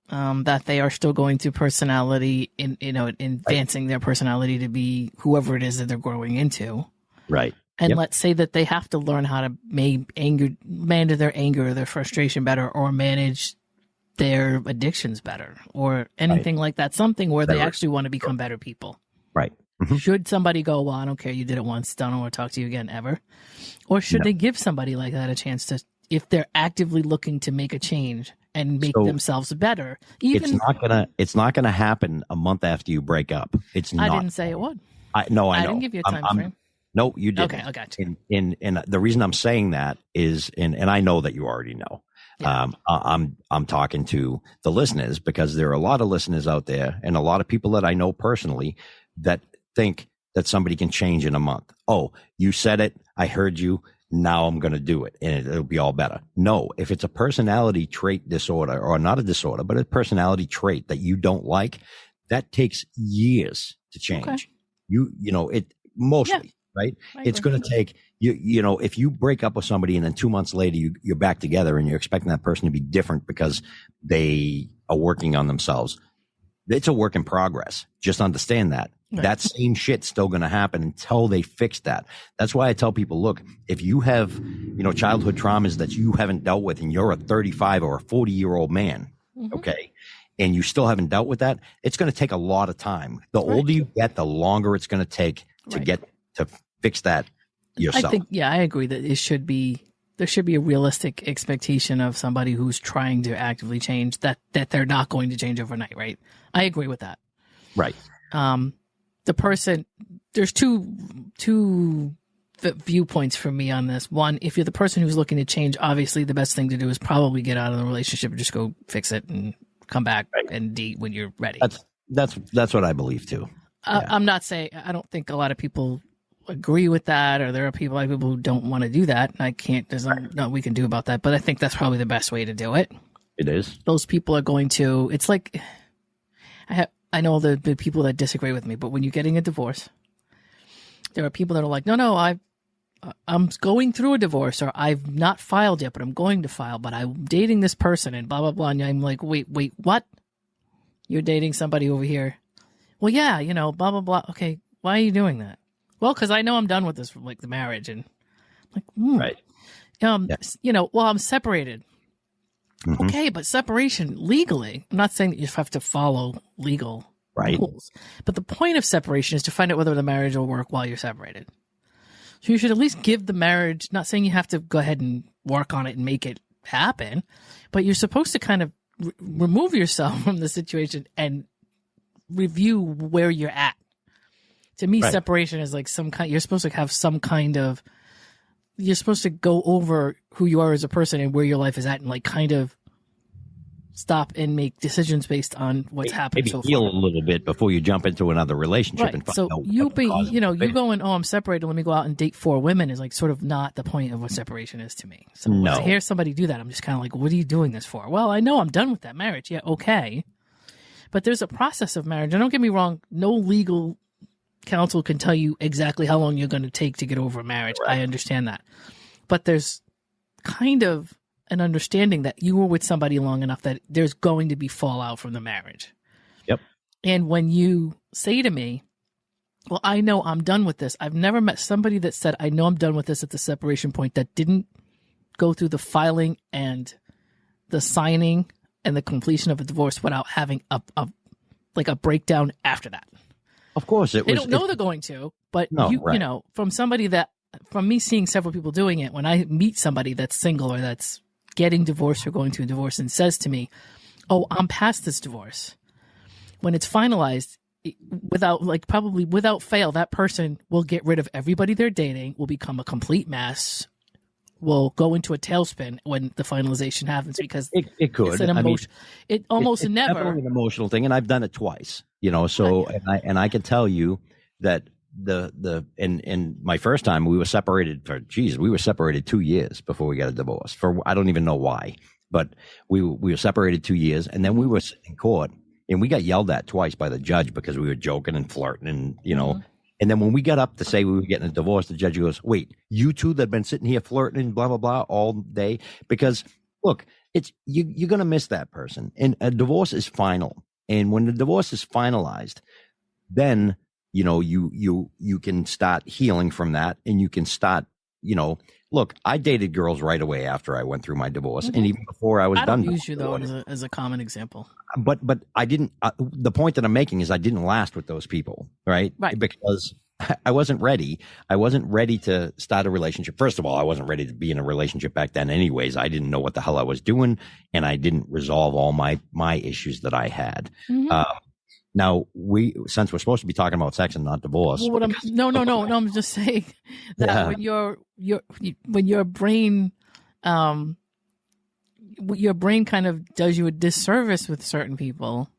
that they are still going through personality advancing their personality to be whoever it is that they're growing into. Right. And let's say that they have to learn how to manage their anger or their frustration better, or manage their addictions better, or anything like that. Something where they actually want to become better people. Right. Should somebody go, "Well, I don't care, you did it once, don't want to talk to you again ever"? Or should they give somebody like that a chance to, if they're actively looking to make a change and make themselves better? It's not gonna happen a month after you break up. It's not. I didn't say it would. I know. I didn't give you a time frame. No, you didn't. Okay, I got you. And the reason I'm saying that is, and I know that you already know. Yeah. I'm talking to the listeners because there are a lot of listeners out there and a lot of people that I know personally that think that somebody can change in a month. Oh, you said it. I heard you. Now I'm going to do it and it'll be all better. No, if it's a personality trait disorder, or not a disorder, but a personality trait that you don't like, that takes years to change. Okay. You know, it mostly. Right. It's going to take you know, if you break up with somebody and then 2 months later you're back together and you're expecting that person to be different because they are working on themselves. It's a work in progress. Just understand that. Right. That same shit's still going to happen until they fix that. That's why I tell people, look, if you have, you know, childhood traumas that you haven't dealt with and you're a 35 or a 40-year-old man, okay, and you still haven't dealt with that, it's going to take a lot of time. The older you get, the longer it's going to take to get to fix that yourself. I think, I agree that there should be a realistic expectation of somebody who's trying to actively change that they're not going to change overnight, right? I agree with that. Right. The person, there's two viewpoints for me on this. One, if you're the person who's looking to change, obviously the best thing to do is probably get out of the relationship and just go fix it and come back and date when you're ready. That's what I believe too. I'm not saying, I don't think a lot of people agree with that, or there are people who don't want to do that. I can't, there's nothing we can do about that, but I think that's probably the best way to do it. It is. Those people are going to, it's like, I know the people that disagree with me, but when you're getting a divorce, there are people that are like, no, I'm going through a divorce, or I've not filed yet, but I'm going to file, but I'm dating this person and blah, blah, blah. And I'm like, wait, what? You're dating somebody over here? Well, yeah, blah, blah, blah. Okay, why are you doing that? Well, because I know I'm done with this, like the marriage. And I'm like, right. Well, I'm separated. Mm-hmm. Okay, but separation legally, I'm not saying that you have to follow legal rules, but the point of separation is to find out whether the marriage will work while you're separated. So you should at least give the marriage, not saying you have to go ahead and work on it and make it happen, but you're supposed to kind of remove yourself from the situation and review where you're at. To me, separation is like you're supposed to have some kind of, you're supposed to go over who you are as a person and where your life is at, and like kind of stop and make decisions based on what's happened maybe so far. Heal a little bit before you jump into another relationship. And so you going, I'm separated, let me go out and date 4 women, is like sort of not the point of what separation is to me. So when I hear somebody do that, I'm just kind of like, what are you doing this for? Well, I know I'm done with that marriage. Yeah, okay. But there's a process of marriage. And don't get me wrong, no legal counsel can tell you exactly how long you're going to take to get over a marriage. Right. I understand that. But there's kind of an understanding that you were with somebody long enough that there's going to be fallout from the marriage. Yep. And when you say to me, well, I know I'm done with this. I've never met somebody that said, I know I'm done with this at the separation point, that didn't go through the filing and the signing and the completion of a divorce without having a breakdown after that. Of course, they don't know they're going to, but from me seeing several people doing it, when I meet somebody that's single or that's getting divorced or going to a divorce and says to me, oh, I'm past this divorce. When it's finalized, probably without fail, that person will get rid of everybody they're dating, will become a complete mess, will go into a tailspin when the finalization happens, because it could. It's an emotion. It's never definitely an emotional thing, and I've done it twice. So and I can tell you that in my first time we were separated we were separated 2 years before we got a divorce. I don't even know why, but we were separated 2 years, and then we were in court and we got yelled at twice by the judge because we were joking and flirting and Mm-hmm. And then when we got up to say we were getting a divorce, the judge goes, wait, you two that have been sitting here flirting and blah, blah, blah all day? Because look, it's you're going to miss that person. And a divorce is final. And when the divorce is finalized, then, you can start healing from that, and you can start, look, I dated girls right away after I went through my divorce. Mm-hmm. And even before I was done. I don't use you though as a common example. But I didn't, the point that I'm making is I didn't last with those people, right? Right. Because I wasn't ready. I wasn't ready to start a relationship. First of all, I wasn't ready to be in a relationship back then anyways. I didn't know what the hell I was doing, and I didn't resolve all my issues that I had. Mm-hmm. Now, since we're supposed to be talking about sex and not divorce. Well, I'm just saying that when your brain, your brain kind of does you a disservice with certain people.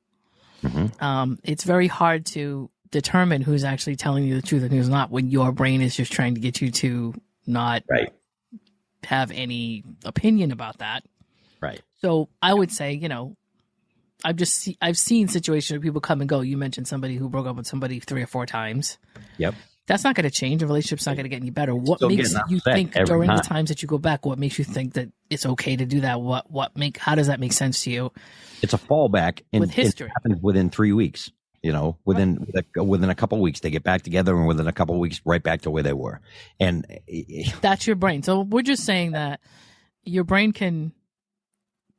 Mm-hmm. It's very hard to determine who's actually telling you the truth and who's not, when your brain is just trying to get you to not have any opinion about that. Right. So I would say, I've seen situations where people come and go. You mentioned somebody who broke up with somebody 3 or 4 times. Yep. That's not going to change. The relationship's not going to get any better. What makes you think during the times that you go back? What makes you think that it's okay to do that? How does that make sense to you? It's a fallback with history. It happens within 3 weeks. Within a couple of weeks, they get back together, and within a couple of weeks, right back to where they were. And that's your brain. So we're just saying that your brain can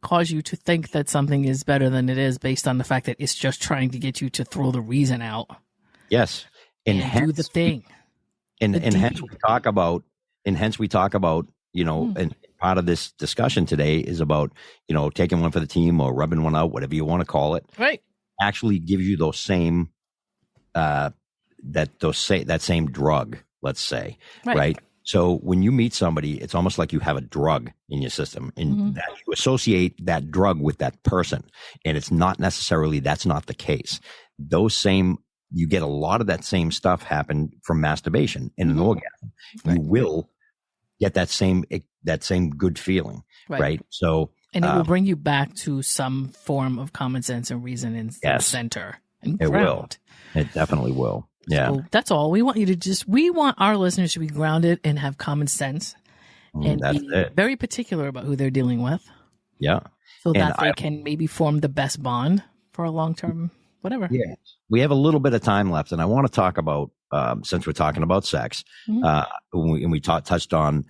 cause you to think that something is better than it is based on the fact that it's just trying to get you to throw the reason out. Yes. And do the thing. And hence we talk about, and part of this discussion today is about, taking one for the team or rubbing one out, whatever you want to call it. Right. Actually gives you those same, that same drug, let's say, right? So when you meet somebody, it's almost like you have a drug in your system, and that you associate that drug with that person. And it's not necessarily, that's not the case. You get a lot of that same stuff happen from masturbation in an orgasm. Right. You will get that same good feeling, right? So, and it will bring you back to some form of common sense and reason in the center and ground. It definitely will. Yeah. So that's all. We want our listeners to be grounded and have common sense and be very particular about who they're dealing with. Yeah. So that they can maybe form the best bond for a long-term, whatever. Yeah. We have a little bit of time left, and I want to talk about, since we're talking about sex, and we touched on,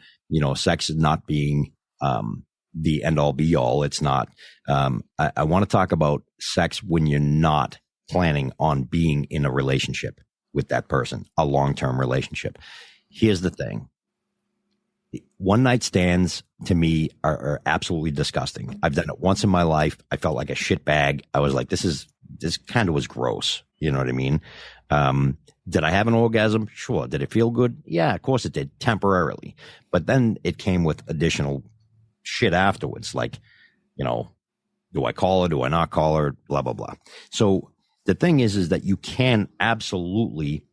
sex not being, the end all be all. It's not. I want to talk about sex when you're not planning on being in a relationship with that person, a long-term relationship. Here's the thing. One night stands to me are absolutely disgusting. I've done it once in my life. I felt like a shit bag. I was like, this kind of was gross. You know what I mean? Did I have an orgasm? Sure. Did it feel good? Yeah, of course it did, temporarily. But then it came with additional shit afterwards. Like, do I call her? Do I not call her? Blah, blah, blah. So the thing is that you can absolutely,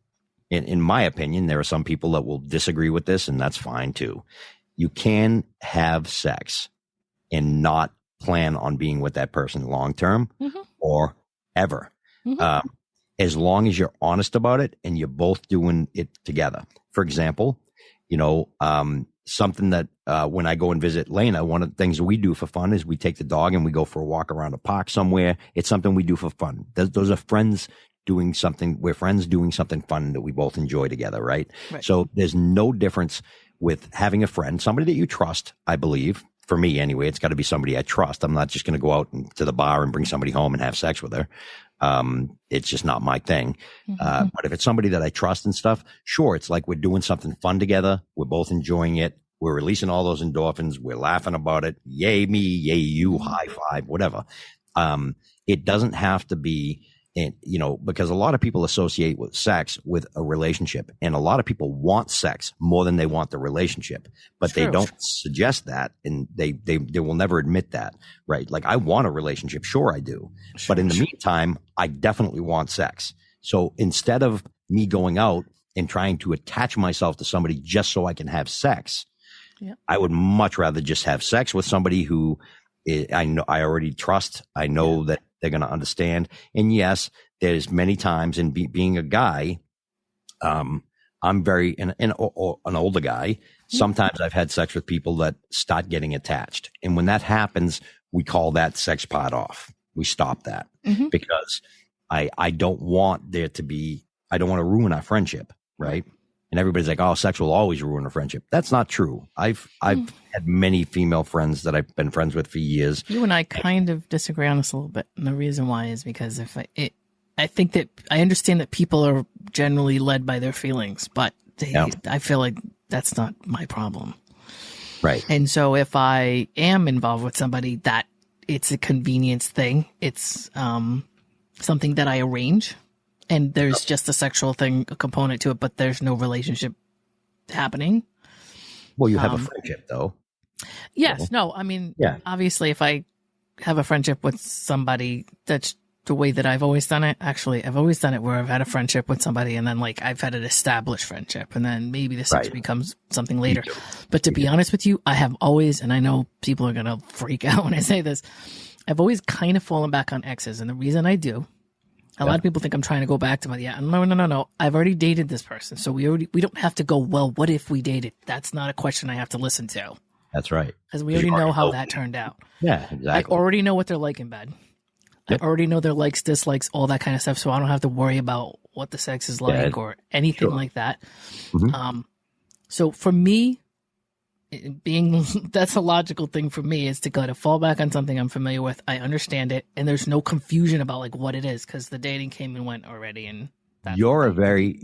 in my opinion, there are some people that will disagree with this, and that's fine too. You can have sex and not plan on being with that person long term or ever. As long as you're honest about it and you're both doing it together. For example, something that when I go and visit Lena, one of the things that we do for fun is we take the dog and we go for a walk around a park somewhere. It's something we do for fun. Those are friends doing something. We're friends doing something fun that we both enjoy together, right? So there's no difference with having a friend, somebody that you trust, I believe. For me, anyway, it's got to be somebody I trust. I'm not just going to go out to the bar and bring somebody home and have sex with her. It's just not my thing. But if it's somebody that I trust and stuff, sure. It's like we're doing something fun together. We're both enjoying it. We're releasing all those endorphins. We're laughing about it. Yay me, yay you, high five, whatever. It doesn't have to be, because a lot of people associate with sex with a relationship, and a lot of people want sex more than they want the relationship, but they don't suggest that, and they will never admit that, right? Like, I want a relationship. Sure, I do. But in the meantime, I definitely want sex. So instead of me going out and trying to attach myself to somebody just so I can have sex, I would much rather just have sex with somebody who I already trust. I know that they're going to understand. And yes, there's many times in being a guy, I'm very, an older guy. Sometimes I've had sex with people that start getting attached. And when that happens, we call that sex part off. We stop that because I don't want there to be, I don't want to ruin our friendship. Right. And everybody's like, oh, sex will always ruin a friendship. That's not true. I've had many female friends that I've been friends with for years. You and I kind of disagree on this a little bit. And the reason why is because I think that I understand that people are generally led by their feelings, but I feel like that's not my problem. Right. And so if I am involved with somebody, that it's a convenience thing. It's something that I arrange. And there's just a sexual thing, a component to it, but there's no relationship happening. Well, you have a friendship, though. Yes. No, I mean, obviously, if I have a friendship with somebody, that's the way that I've always done it. Actually, I've always done it where I've had a friendship with somebody and then I've had an established friendship and then maybe the sex becomes something later. But to be honest with you, I have always, and I know people are going to freak out when I say this, I've always kind of fallen back on exes. And the reason I do, a lot of people think I'm trying to go back to no. I've already dated this person. So we don't have to go, well, what if we dated? That's not a question I have to listen to. That's right. Because we already know how that turned out. Yeah, exactly. I already know what they're like in bed. I already know their likes, dislikes, all that kind of stuff. So I don't have to worry about what the sex is like or anything like that. So for me, that's a logical thing for me is to go to fall back on something I'm familiar with. I understand it. And there's no confusion about what it is because the dating came and went already. And you're a very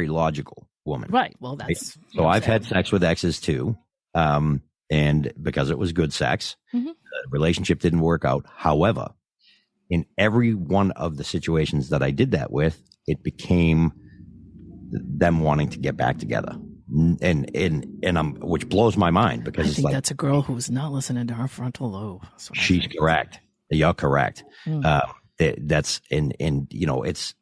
logical woman. Right. Well, that's, so I've had sex with exes too. And because it was good sex, the relationship didn't work out. However, in every one of the situations that I did that with, it became them wanting to get back together. and I'm, which blows my mind because I it's think like that's a girl who's not listening to her frontal lobe. she's correct. You're correct. Mm. That's and it's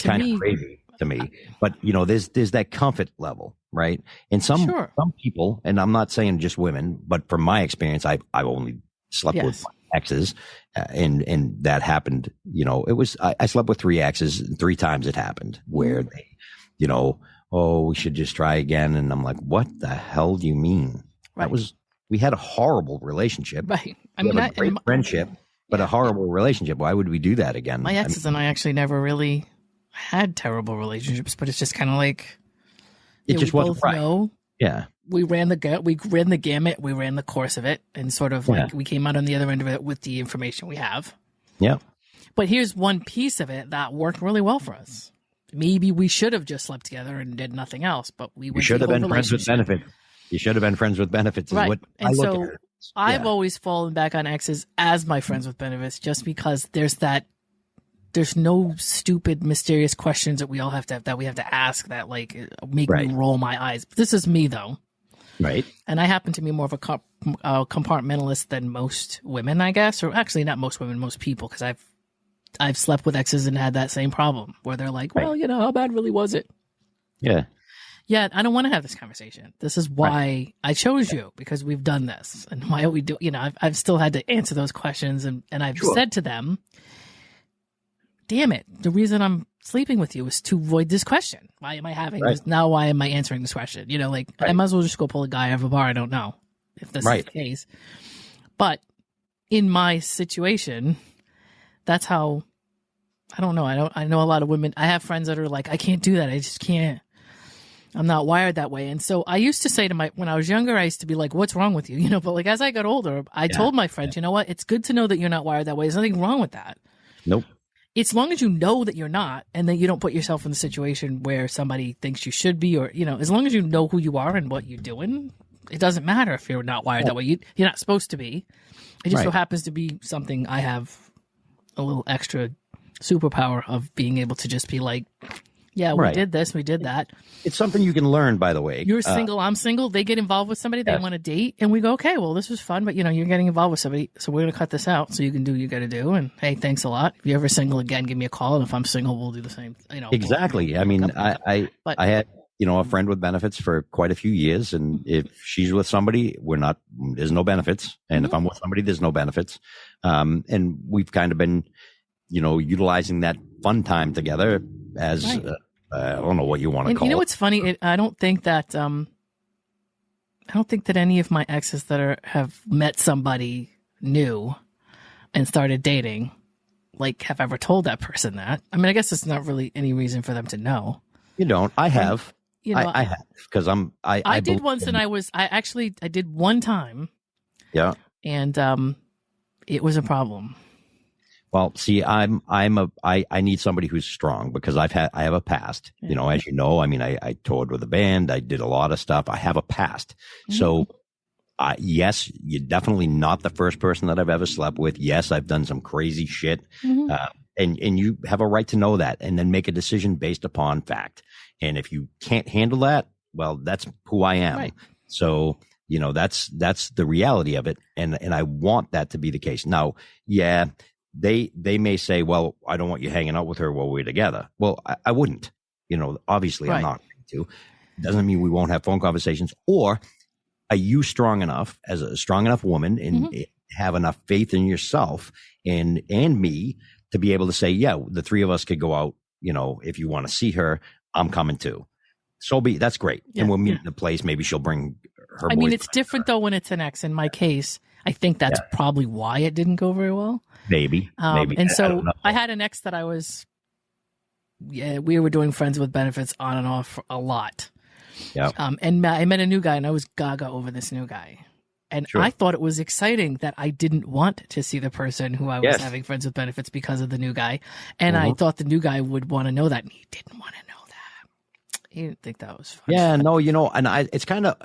kind of crazy to me, but there's that comfort level, right? And some people, and I'm not saying just women, but from my experience, I've only slept with exes, and that happened. It was I slept with 3 exes, and 3 times it happened where they, oh, we should just try again, and I'm like, what the hell do you mean? Right. We had a horrible relationship, right? I mean, a great friendship, but a horrible relationship. Why would we do that again? My exes and I actually never really had terrible relationships, but it's just kind of like it just wasn't right. Know, yeah, we ran the gamut, we ran the course of it, and sort of like we came out on the other end of it with the information we have. Yeah, but here's one piece of it that worked really well for us. Maybe we should have just slept together and did nothing else, but we should have been friends with benefits. You should have been friends with benefits, is right? What and so I've always fallen back on exes as my friends with benefits, just because there's no stupid, mysterious questions that we all have to ask that like make me roll my eyes. This is me though, right? And I happen to be more of a compartmentalist than most women, I guess, or actually not most women, most people, because I've slept with exes and had that same problem where they're like, well, how bad really was it? Yeah. Yeah, I don't want to have this conversation. This is why I chose you, because we've done this. And why we do, I've still had to answer those questions. And I've said to them, damn it, the reason I'm sleeping with you is to avoid this question. Why am I having this? Now, why am I answering this question? I might as well just go pull a guy out of a bar. I don't know if this is the case. But in my situation, that's how, I don't know. I know a lot of women. I have friends that are like, I can't do that. I just can't. I'm not wired that way. And so I used to say when I was younger, I used to be like, what's wrong with you? But like, as I got older, I told my friends, you know what? It's good to know that you're not wired that way. There's nothing wrong with that. Nope. As long as you know that you're not, and that you don't put yourself in the situation where somebody thinks you should be, or, as long as you know who you are and what you're doing, it doesn't matter if you're not wired that way. You're not supposed to be. It just so happens to be something I have a little extra superpower of being able to just be like, yeah, we did this, we did that. It's something you can learn, by the way. You're single, I'm single. They get involved with somebody, they want to date, and we go, okay, well, this was fun, but you're getting involved with somebody, so we're going to cut this out so you can do what you got to do. And hey, thanks a lot. If you're ever single again, give me a call, and if I'm single, we'll do the same. Exactly. I mean, I had a friend with benefits for quite a few years, and if she's with somebody, there's no benefits, and if I'm with somebody, there's no benefits. And we've kind of been, utilizing that fun time together as I don't know what you want to call it. What's funny? I don't think that any of my exes that have met somebody new and started dating, like, have ever told that person that. I mean, I guess it's not really any reason for them to know. You don't. I have. I have, because I did once, and I did one time. Yeah. And it was a problem. Well, see, I need somebody who's strong, because I have a past, as you know, I mean, I toured with a band. I did a lot of stuff. I have a past. Mm-hmm. So, yes, you're definitely not the first person that I've ever slept with. Yes, I've done some crazy shit. Mm-hmm. And you have a right to know that, and then make a decision based upon fact. And if you can't handle that, well, that's who I am. Right. So, that's the reality of it. And I want that to be the case. Now, yeah, they may say, well, I don't want you hanging out with her while we're together. Well, I wouldn't, obviously I'm not going to. Doesn't mean we won't have phone conversations. Or are you strong enough, as a strong enough woman, and have enough faith in yourself and me to be able to say, yeah, the 3 of us could go out, if you want to see her, I'm coming too. So that's great. Yeah, and we'll meet in a place. Maybe she'll bring her. I mean, it's different though when it's an ex. In my case, I think that's probably why it didn't go very well. Maybe. And so I had an ex that we were doing friends with benefits on and off a lot. Yeah. And I met a new guy, and I was gaga over this new guy. And I thought it was exciting that I didn't want to see the person who I was having friends with benefits because of the new guy. And I thought the new guy would want to know that. And he didn't want to know that. He didn't think that was fun. Yeah, no, and it's kind of,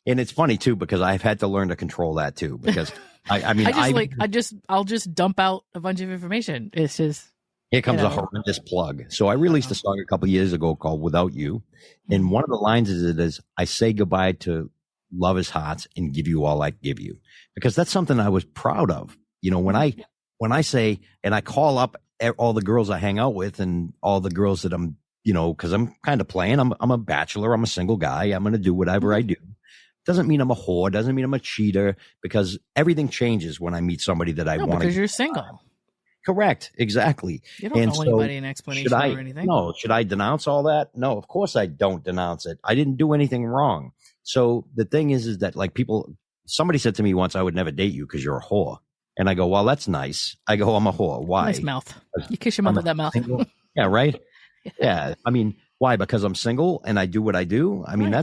and it's funny too, because I've had to learn to control that too, because I'll just dump out a bunch of information. It's just, Here comes You a know? horrendous plug. So I released a song a couple years ago called Without You. And one of the lines is, I say goodbye to lovers' hearts and give you all I give you. Because that's something I was proud of. You know, when I say, and I call up all the girls I hang out with and all the girls that I'm, you know, cause I'm kind of playing, I'm a bachelor, I'm a single guy, I'm going to do whatever I do. Doesn't mean I'm a whore, doesn't mean I'm a cheater, because everything changes when I meet somebody that I want to. Because you're single. Correct. Exactly. You don't owe anybody an explanation or anything. No. Should I denounce all that? No, of course I don't denounce it. I didn't do anything wrong. So the thing is that like somebody said to me once, I would never date you because you're a whore. And I go, well, that's nice. I go, I'm a whore. Why? Nice mouth. You kiss your mouth with that mouth. Yeah, right? Yeah. I mean, why? Because I'm single and I do what I do? I mean,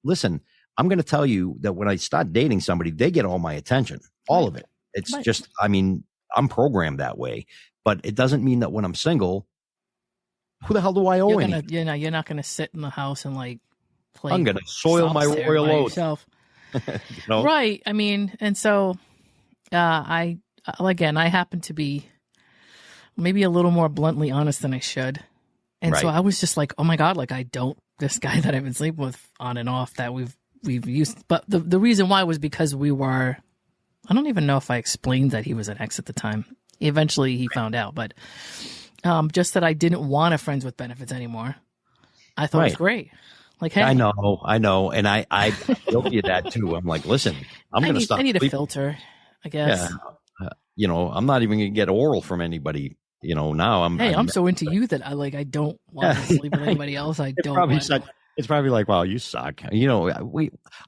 listen, I'm going to tell you that when I start dating somebody, they get all my attention, all of it. It's just, I mean, I'm programmed that way, but it doesn't mean that when I'm single, who the hell do I owe anything? You're not going to sit in the house and like play. I'm going to soil my royal oats. You know? Right. I mean, and so I happen to be maybe a little more bluntly honest than I should. And so I was just like, oh my God, like this guy that I've been sleeping with on and off that we've used. But the reason why was because I don't even know if I explained that he was an ex at the time. Eventually he found out, but just that I didn't want a friends with benefits anymore. I thought it was great. Like, hey, I know. And I guilty of that too. I'm like, listen, I'm going to stop. I need a filter, I guess. Yeah. You know, I'm not even going to get oral from anybody. You know, now I'm so into you that I don't want to sleep with anybody else. It's probably like, wow, you suck. You know,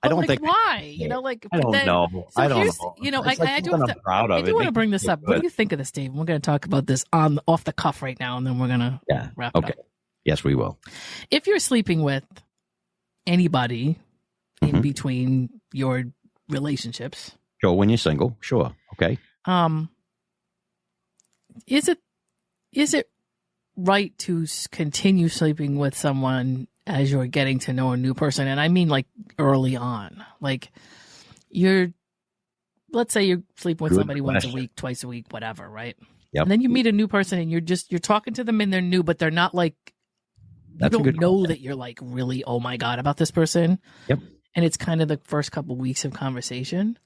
I don't think. Why? You know, like, I don't know. So I don't know. You know, I do want to bring this up. What do you think of this, Dave? We're going to talk about this off the cuff right now, and then we're going to wrap it up. Yes, we will. If you're sleeping with anybody in between your relationships, sure, when you're single, sure, okay. Is it right to continue sleeping with someone as you're getting to know a new person? And I mean like early on, like let's say you're sleeping with somebody once a week, twice a week, whatever, right? Yep. And then you meet a new person and you're talking to them and they're new, but they're not like, you don't know that you're like really, oh my God, about this person. Yep. And it's kind of the first couple of weeks of conversation.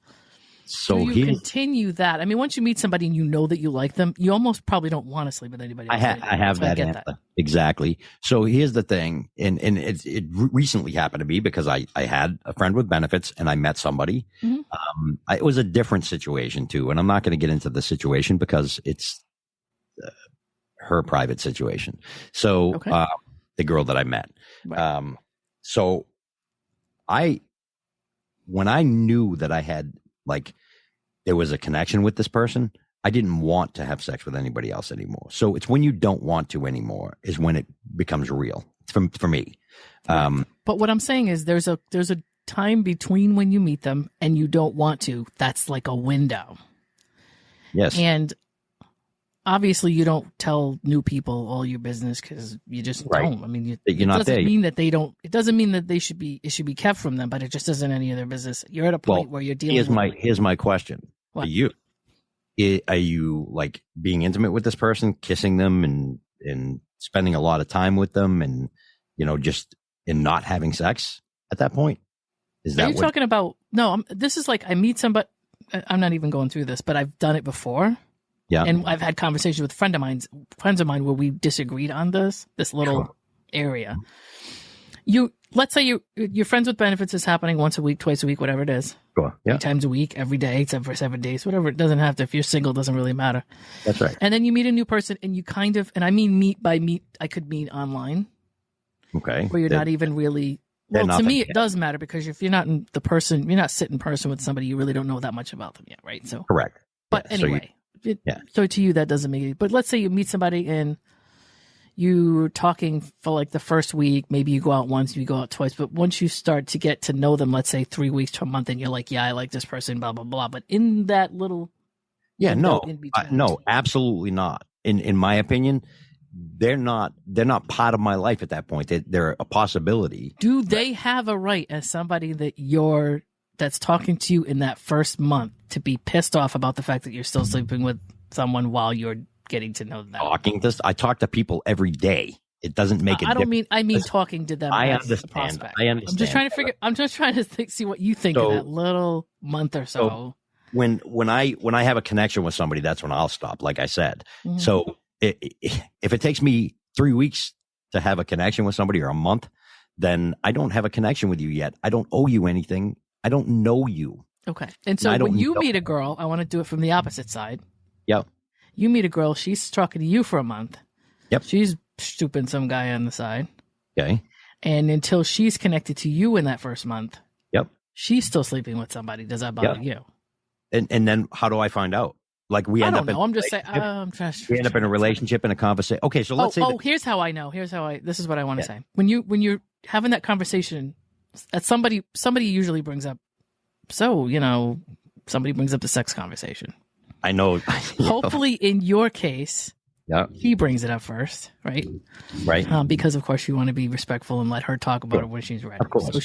So do you continue that? I mean, once you meet somebody and you know that you like them, you almost probably don't want to sleep with anybody else. I have that answer. Exactly. So here's the thing, and it recently happened to me because I had a friend with benefits and I met somebody. Mm-hmm. It was a different situation too, and I'm not going to get into the situation because it's her private situation. So the girl that I met. Right. So when I knew that I had like there was a connection with this person, I didn't want to have sex with anybody else anymore. So it's when you don't want to anymore is when it becomes real for me. But what I'm saying is there's a time between when you meet them and you don't want to. That's like a window. Yes. And obviously you don't tell new people all your business because you just don't. I mean, it doesn't mean that they don't. It doesn't mean that it should be kept from them, but it just isn't any of their business. You're at a point where you're dealing. Here's my question to you: are you like being intimate with this person, kissing them, and spending a lot of time with them, and just in not having sex at that point? Is that what you're talking about? No, this is like I meet somebody. I'm not even going through this, but I've done it before. Yeah. And I've had conversations with friends of mine where we disagreed on this little area. Let's say your friends with benefits is happening once a week, twice a week, whatever it is. Sure. Yeah. 3 times a week, every day, except for 7 days, whatever. It doesn't have to. If you're single, it doesn't really matter. That's right. And then you meet a new person and you kind of, and I mean meet, I could meet online. Okay. Where you're not even really, well, to me, it does matter because if you're not you're not sitting in person with somebody, you really don't know that much about them yet, right? So correct. But anyway. So to you, that doesn't make it. But let's say you meet somebody and you're talking for like the first week. Maybe you go out once, you go out twice. But once you start to get to know them, let's say 3 weeks to a month, and you're like, yeah, I like this person, blah, blah, blah. But in that little. Yeah, no, absolutely not. In my opinion, they're not part of my life at that point. They're a possibility. Do they have a right as somebody that's talking to you in that first month to be pissed off about the fact that you're still sleeping with someone while you're getting to know them. Talking this, I talk to people every day. It doesn't make it. I mean talking to them. I as understand. a prospect. I understand. I'm just trying to see what you think of that little month or so. When I have a connection with somebody, that's when I'll stop. Like I said, so if it takes me 3 weeks to have a connection with somebody or a month, then I don't have a connection with you yet. I don't owe you anything. I don't know you. Okay. And so when you meet a girl, I want to do it from the opposite side. Yep. You meet a girl, she's talking to you for a month. Yep. She's stooping some guy on the side. Okay. And until she's connected to you in that first month, yep, she's still sleeping with somebody. Does that bother you? And then how do I find out? Like we end up in, I'm just saying. We end up in a relationship and a conversation. Okay, so let's say. Here's how I know. This is what I want to say. When you're having that conversation, somebody usually brings up. So somebody brings up the sex conversation. I know. Hopefully, in your case, he brings it up first, right? Right. Because of course you want to be respectful and let her talk about it when she's ready. Of course. So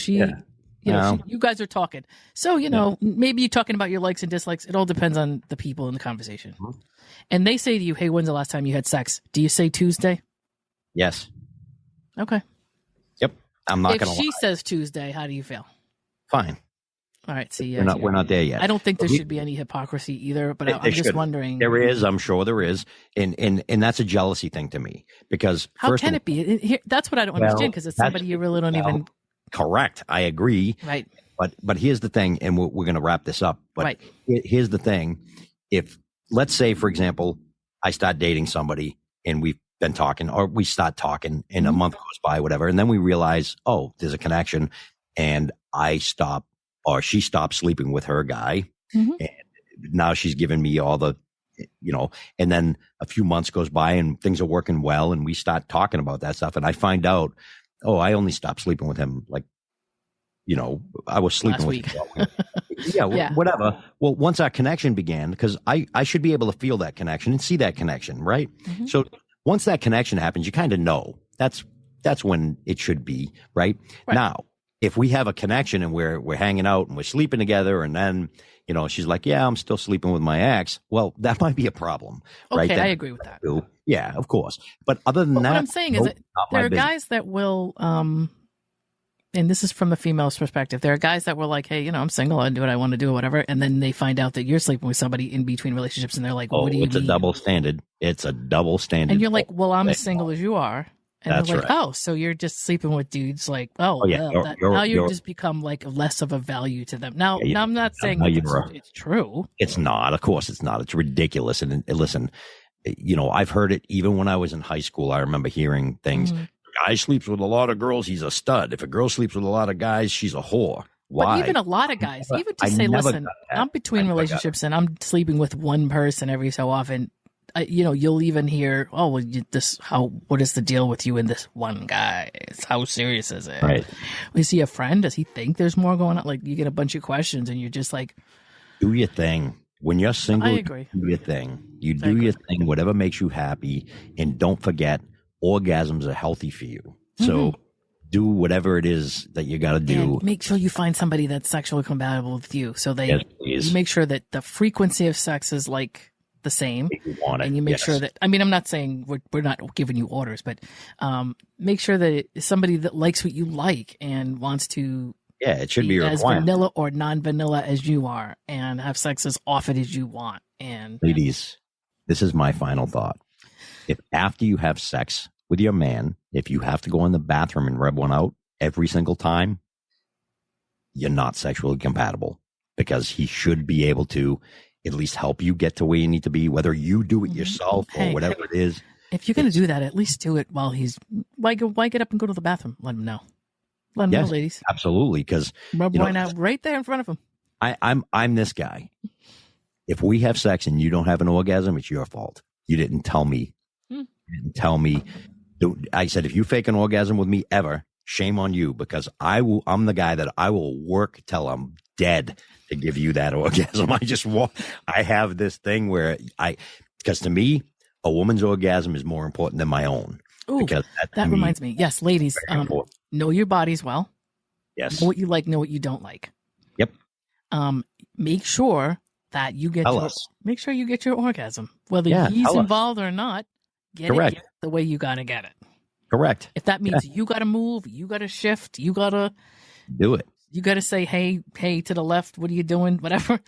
you guys are talking. So maybe you're talking about your likes and dislikes. It all depends on the people in the conversation. Mm-hmm. And they say to you, "Hey, when's the last time you had sex?" Do you say Tuesday? Yes. Okay. Yep. I'm not going to lie. If she says Tuesday, how do you feel? Fine. All right. See, we're not there yet. I don't think there should be any hypocrisy either, but I'm just wondering. There is. I'm sure there is. And that's a jealousy thing to me because how can it be? That's what I don't understand because it's somebody you really don't even. Correct. I agree. Right. But here's the thing, and we're going to wrap this up. But here's the thing. If, let's say, for example, I start dating somebody and we've been talking or we start talking and a month goes by, whatever. And then we realize, oh, there's a connection and I stop or she stops sleeping with her guy. Mm-hmm. And now she's giving me all the, and then a few months goes by and things are working well. And we start talking about that stuff. And I find out, oh, I only stopped sleeping with him. Like, I was sleeping with him. Yeah, whatever. Well, once our connection began, because I should be able to feel that connection and see that connection, right? Mm-hmm. So once that connection happens, you kind of know that's when it should be, right? Now, if we have a connection and we're hanging out and we're sleeping together and then, she's like, yeah, I'm still sleeping with my ex. Well, that might be a problem, right? Okay, I agree with that. Yeah, of course. But other than that, what I'm saying is that there are guys that will, and this is from a female's perspective. There are guys that were like, hey, I'm single. I do what I want to do or whatever. And then they find out that you're sleeping with somebody in between relationships. And they're like, what do you mean? It's a double standard. It's a double standard. And you're like, well, I'm as single as you are. And that's they're like, oh, so you're just sleeping with dudes like, now you just become like less of a value to them. Now I'm not saying it's true. It's not. Of course it's not. It's ridiculous. And listen, I've heard it even when I was in high school. I remember hearing things. Mm-hmm. A guy sleeps with a lot of girls, he's a stud. If a girl sleeps with a lot of guys, she's a whole. Why? But even a lot of guys, even to say, listen, I'm between relationships and I'm sleeping with one person every so often. You'll even hear, oh, well, what is the deal with you and this one guy? How serious is it? Right. Is he a friend? Does he think there's more going on? Like you get a bunch of questions and you're just like, do your thing. When you're single, I agree. Do your thing. You do your thing, whatever makes you happy. And don't forget, orgasms are healthy for you. So do whatever it is that you got to do. And make sure you find somebody that's sexually compatible with you. So you make sure that the frequency of sex is like the same. And you make sure that, I'm not saying we're not giving you orders, but make sure that it's somebody that likes what you like and wants to it should be as vanilla or non-vanilla as you are and have sex as often as you want. And ladies, this is my final thought. If after you have sex with your man, if you have to go in the bathroom and rub one out every single time, you're not sexually compatible because he should be able to at least help you get to where you need to be, whether you do it yourself or whatever it is. If you're going to do that, at least do it while why get up and go to the bathroom? Let him know. Let him know, ladies. Absolutely. Because rub wine out right there in front of him. I'm this guy. If we have sex and you don't have an orgasm, it's your fault. You didn't tell me. You didn't tell me. I said, if you fake an orgasm with me ever, shame on you, because I'm the guy that I will work till I'm dead to give you that orgasm. I have this thing where because to me, a woman's orgasm is more important than my own. Ooh, because that reminds me. Yes, ladies, know your bodies well. Yes. Know what you like, know what you don't like. Yep. Make sure that you get Tell us. make sure you get your orgasm, whether Yeah, he's tell us. involved or not. Get Correct. it the way you gotta get it. Correct. If that means you gotta move, you gotta shift, you gotta Do it. say, hey, to the left, what are you doing? Whatever.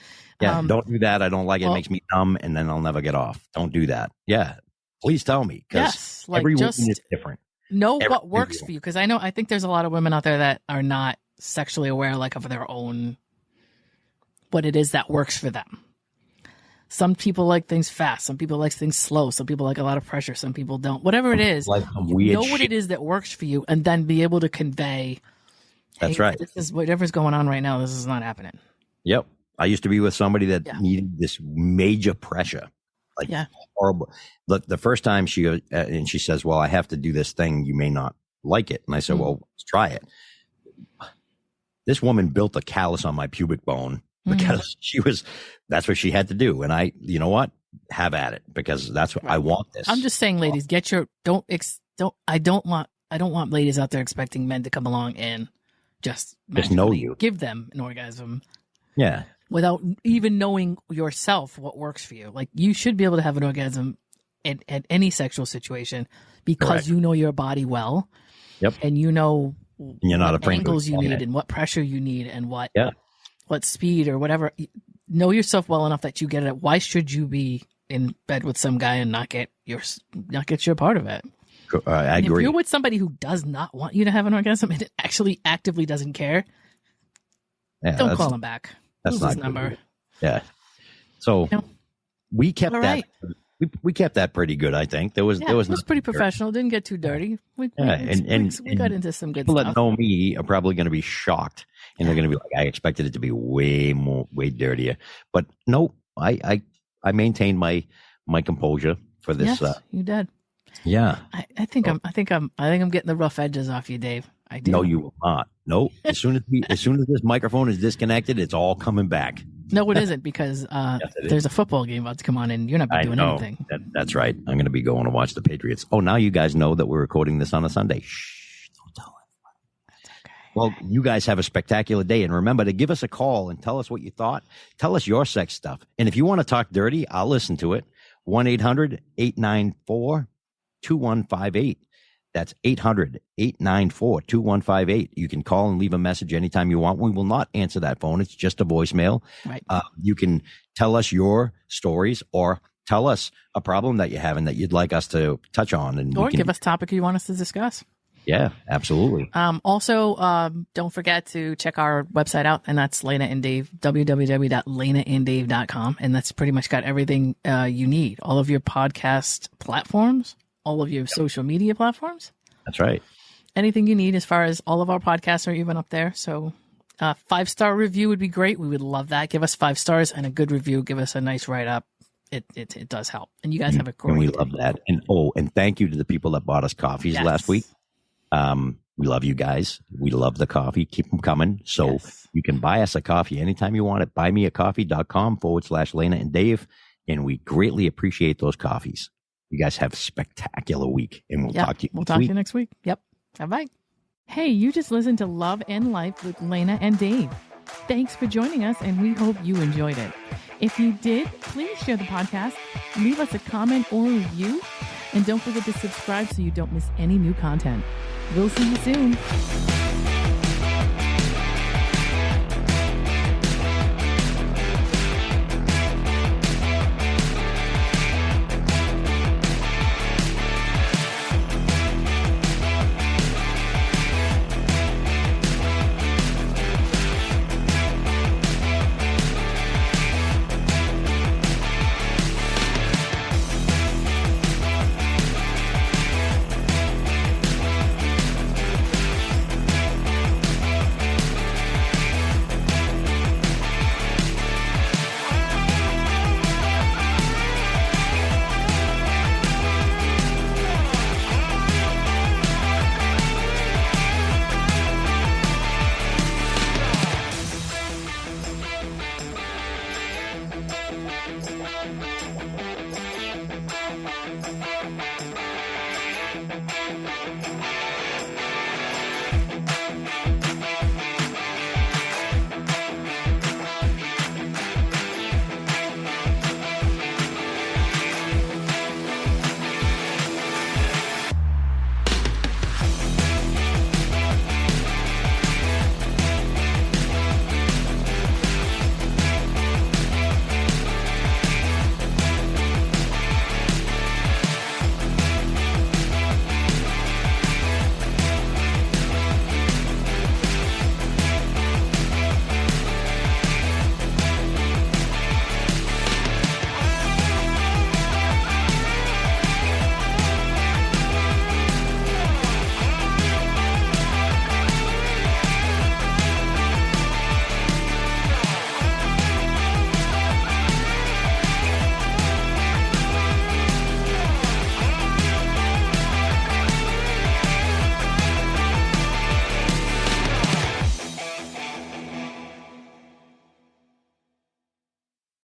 Yeah, don't do that. I don't like it. well- It makes me numb, and then I'll never get off. Don't do that. Yeah, please tell me, because Yes, like every woman just is different. know Every what works individual. for you. Because I think there's a lot of women out there that are not sexually aware, like of their own, what it is that works for them. Some people like things fast. Some people like things slow. Some people like a lot of pressure. Some people don't. Whatever it is, Like some weird know what shit. it is that works for you, and then be able to convey. That's hey, right. This is whatever's going on right now. This is not happening. Yep. I used to be with somebody that Yeah. needed this major pressure, like Yeah. horrible. Look, the first time she goes, and she says, "Well, I have to do this thing. You may not like it." And I said, Mhm. "Well, let's try it." This woman built a callus on my pubic bone because that's what she had to do. And you know what? Have at it, because that's what I want this. I'm just saying, ladies, I don't want ladies out there expecting men to come along and just know magically you. give them an orgasm Yeah. without even knowing yourself what works for you. Like, you should be able to have an orgasm at any sexual situation because Correct. you know your body well. Yep. And you know you're not what afraid to angles you explain need it. and what pressure you need and what Yeah. speed or whatever. Know yourself well enough that you get it. Why should you be in bed with some guy and not get your part of it? I And agree. if you're with somebody who does not want you to have an orgasm and actually actively doesn't care, Yeah, don't call him back. That's Lose not his good. number. Yeah. So You know? we kept All that. right. We kept that pretty good. I think there was Yeah, there was it was nothing pretty there. professional. Didn't get too dirty. We got into some good People stuff. that know me are probably going to be shocked, and they're going to be like, "I expected it to be way dirtier." But no, I maintained my composure for this. Yes, you did. Yeah. I think I'm getting the rough edges off you, Dave. I do. No, you will not. No. As soon as this microphone is disconnected, it's all coming back. No, it isn't, because Yes, it is. there's a football game about to come on and you're not I doing know. anything. That's right. I'm going to be going to watch the Patriots. Oh, now you guys know that we're recording this on a Sunday. Shh, don't tell anyone. Well, you guys have a spectacular day. And remember to give us a call and tell us what you thought. Tell us your sex stuff. And if you want to talk dirty, I'll listen to it. 1-800-894-2158. That's 800-894-2158. You can call and leave a message anytime you want. We will not answer that phone. It's just a voicemail. Right. You can tell us your stories, or tell us a problem that you're having that you'd like us to touch on. And Or we can, give us a topic you want us to discuss. Yeah, absolutely. Also, don't forget to check our website out, and that's Lena and Dave, www.lenaanddave.com. And that's pretty much got everything you need. All of your podcast platforms, all of your social media platforms, That's right. anything you need as far as all of our podcasts are even up there. So 5-star review would be great. We would love that. Give us 5 stars and a good review. Give us a nice write-up. It does help. And you guys have a great And we day. love that. And thank you to the people that bought us coffees Yes. last week. We love you guys. We love the coffee. Keep them coming. So Yes. you can buy us a coffee anytime you want it. buymeacoffee.com/Lena and Dave. And we greatly appreciate those coffees. You guys have a spectacular week. And we'll talk to you We'll next talk week. to you next week. Yep. Bye-bye. Hey, you just listened to Love and Life with Lena and Dave. Thanks for joining us, and we hope you enjoyed it. If you did, please share the podcast, leave us a comment or review, and don't forget to subscribe so you don't miss any new content. We'll see you soon.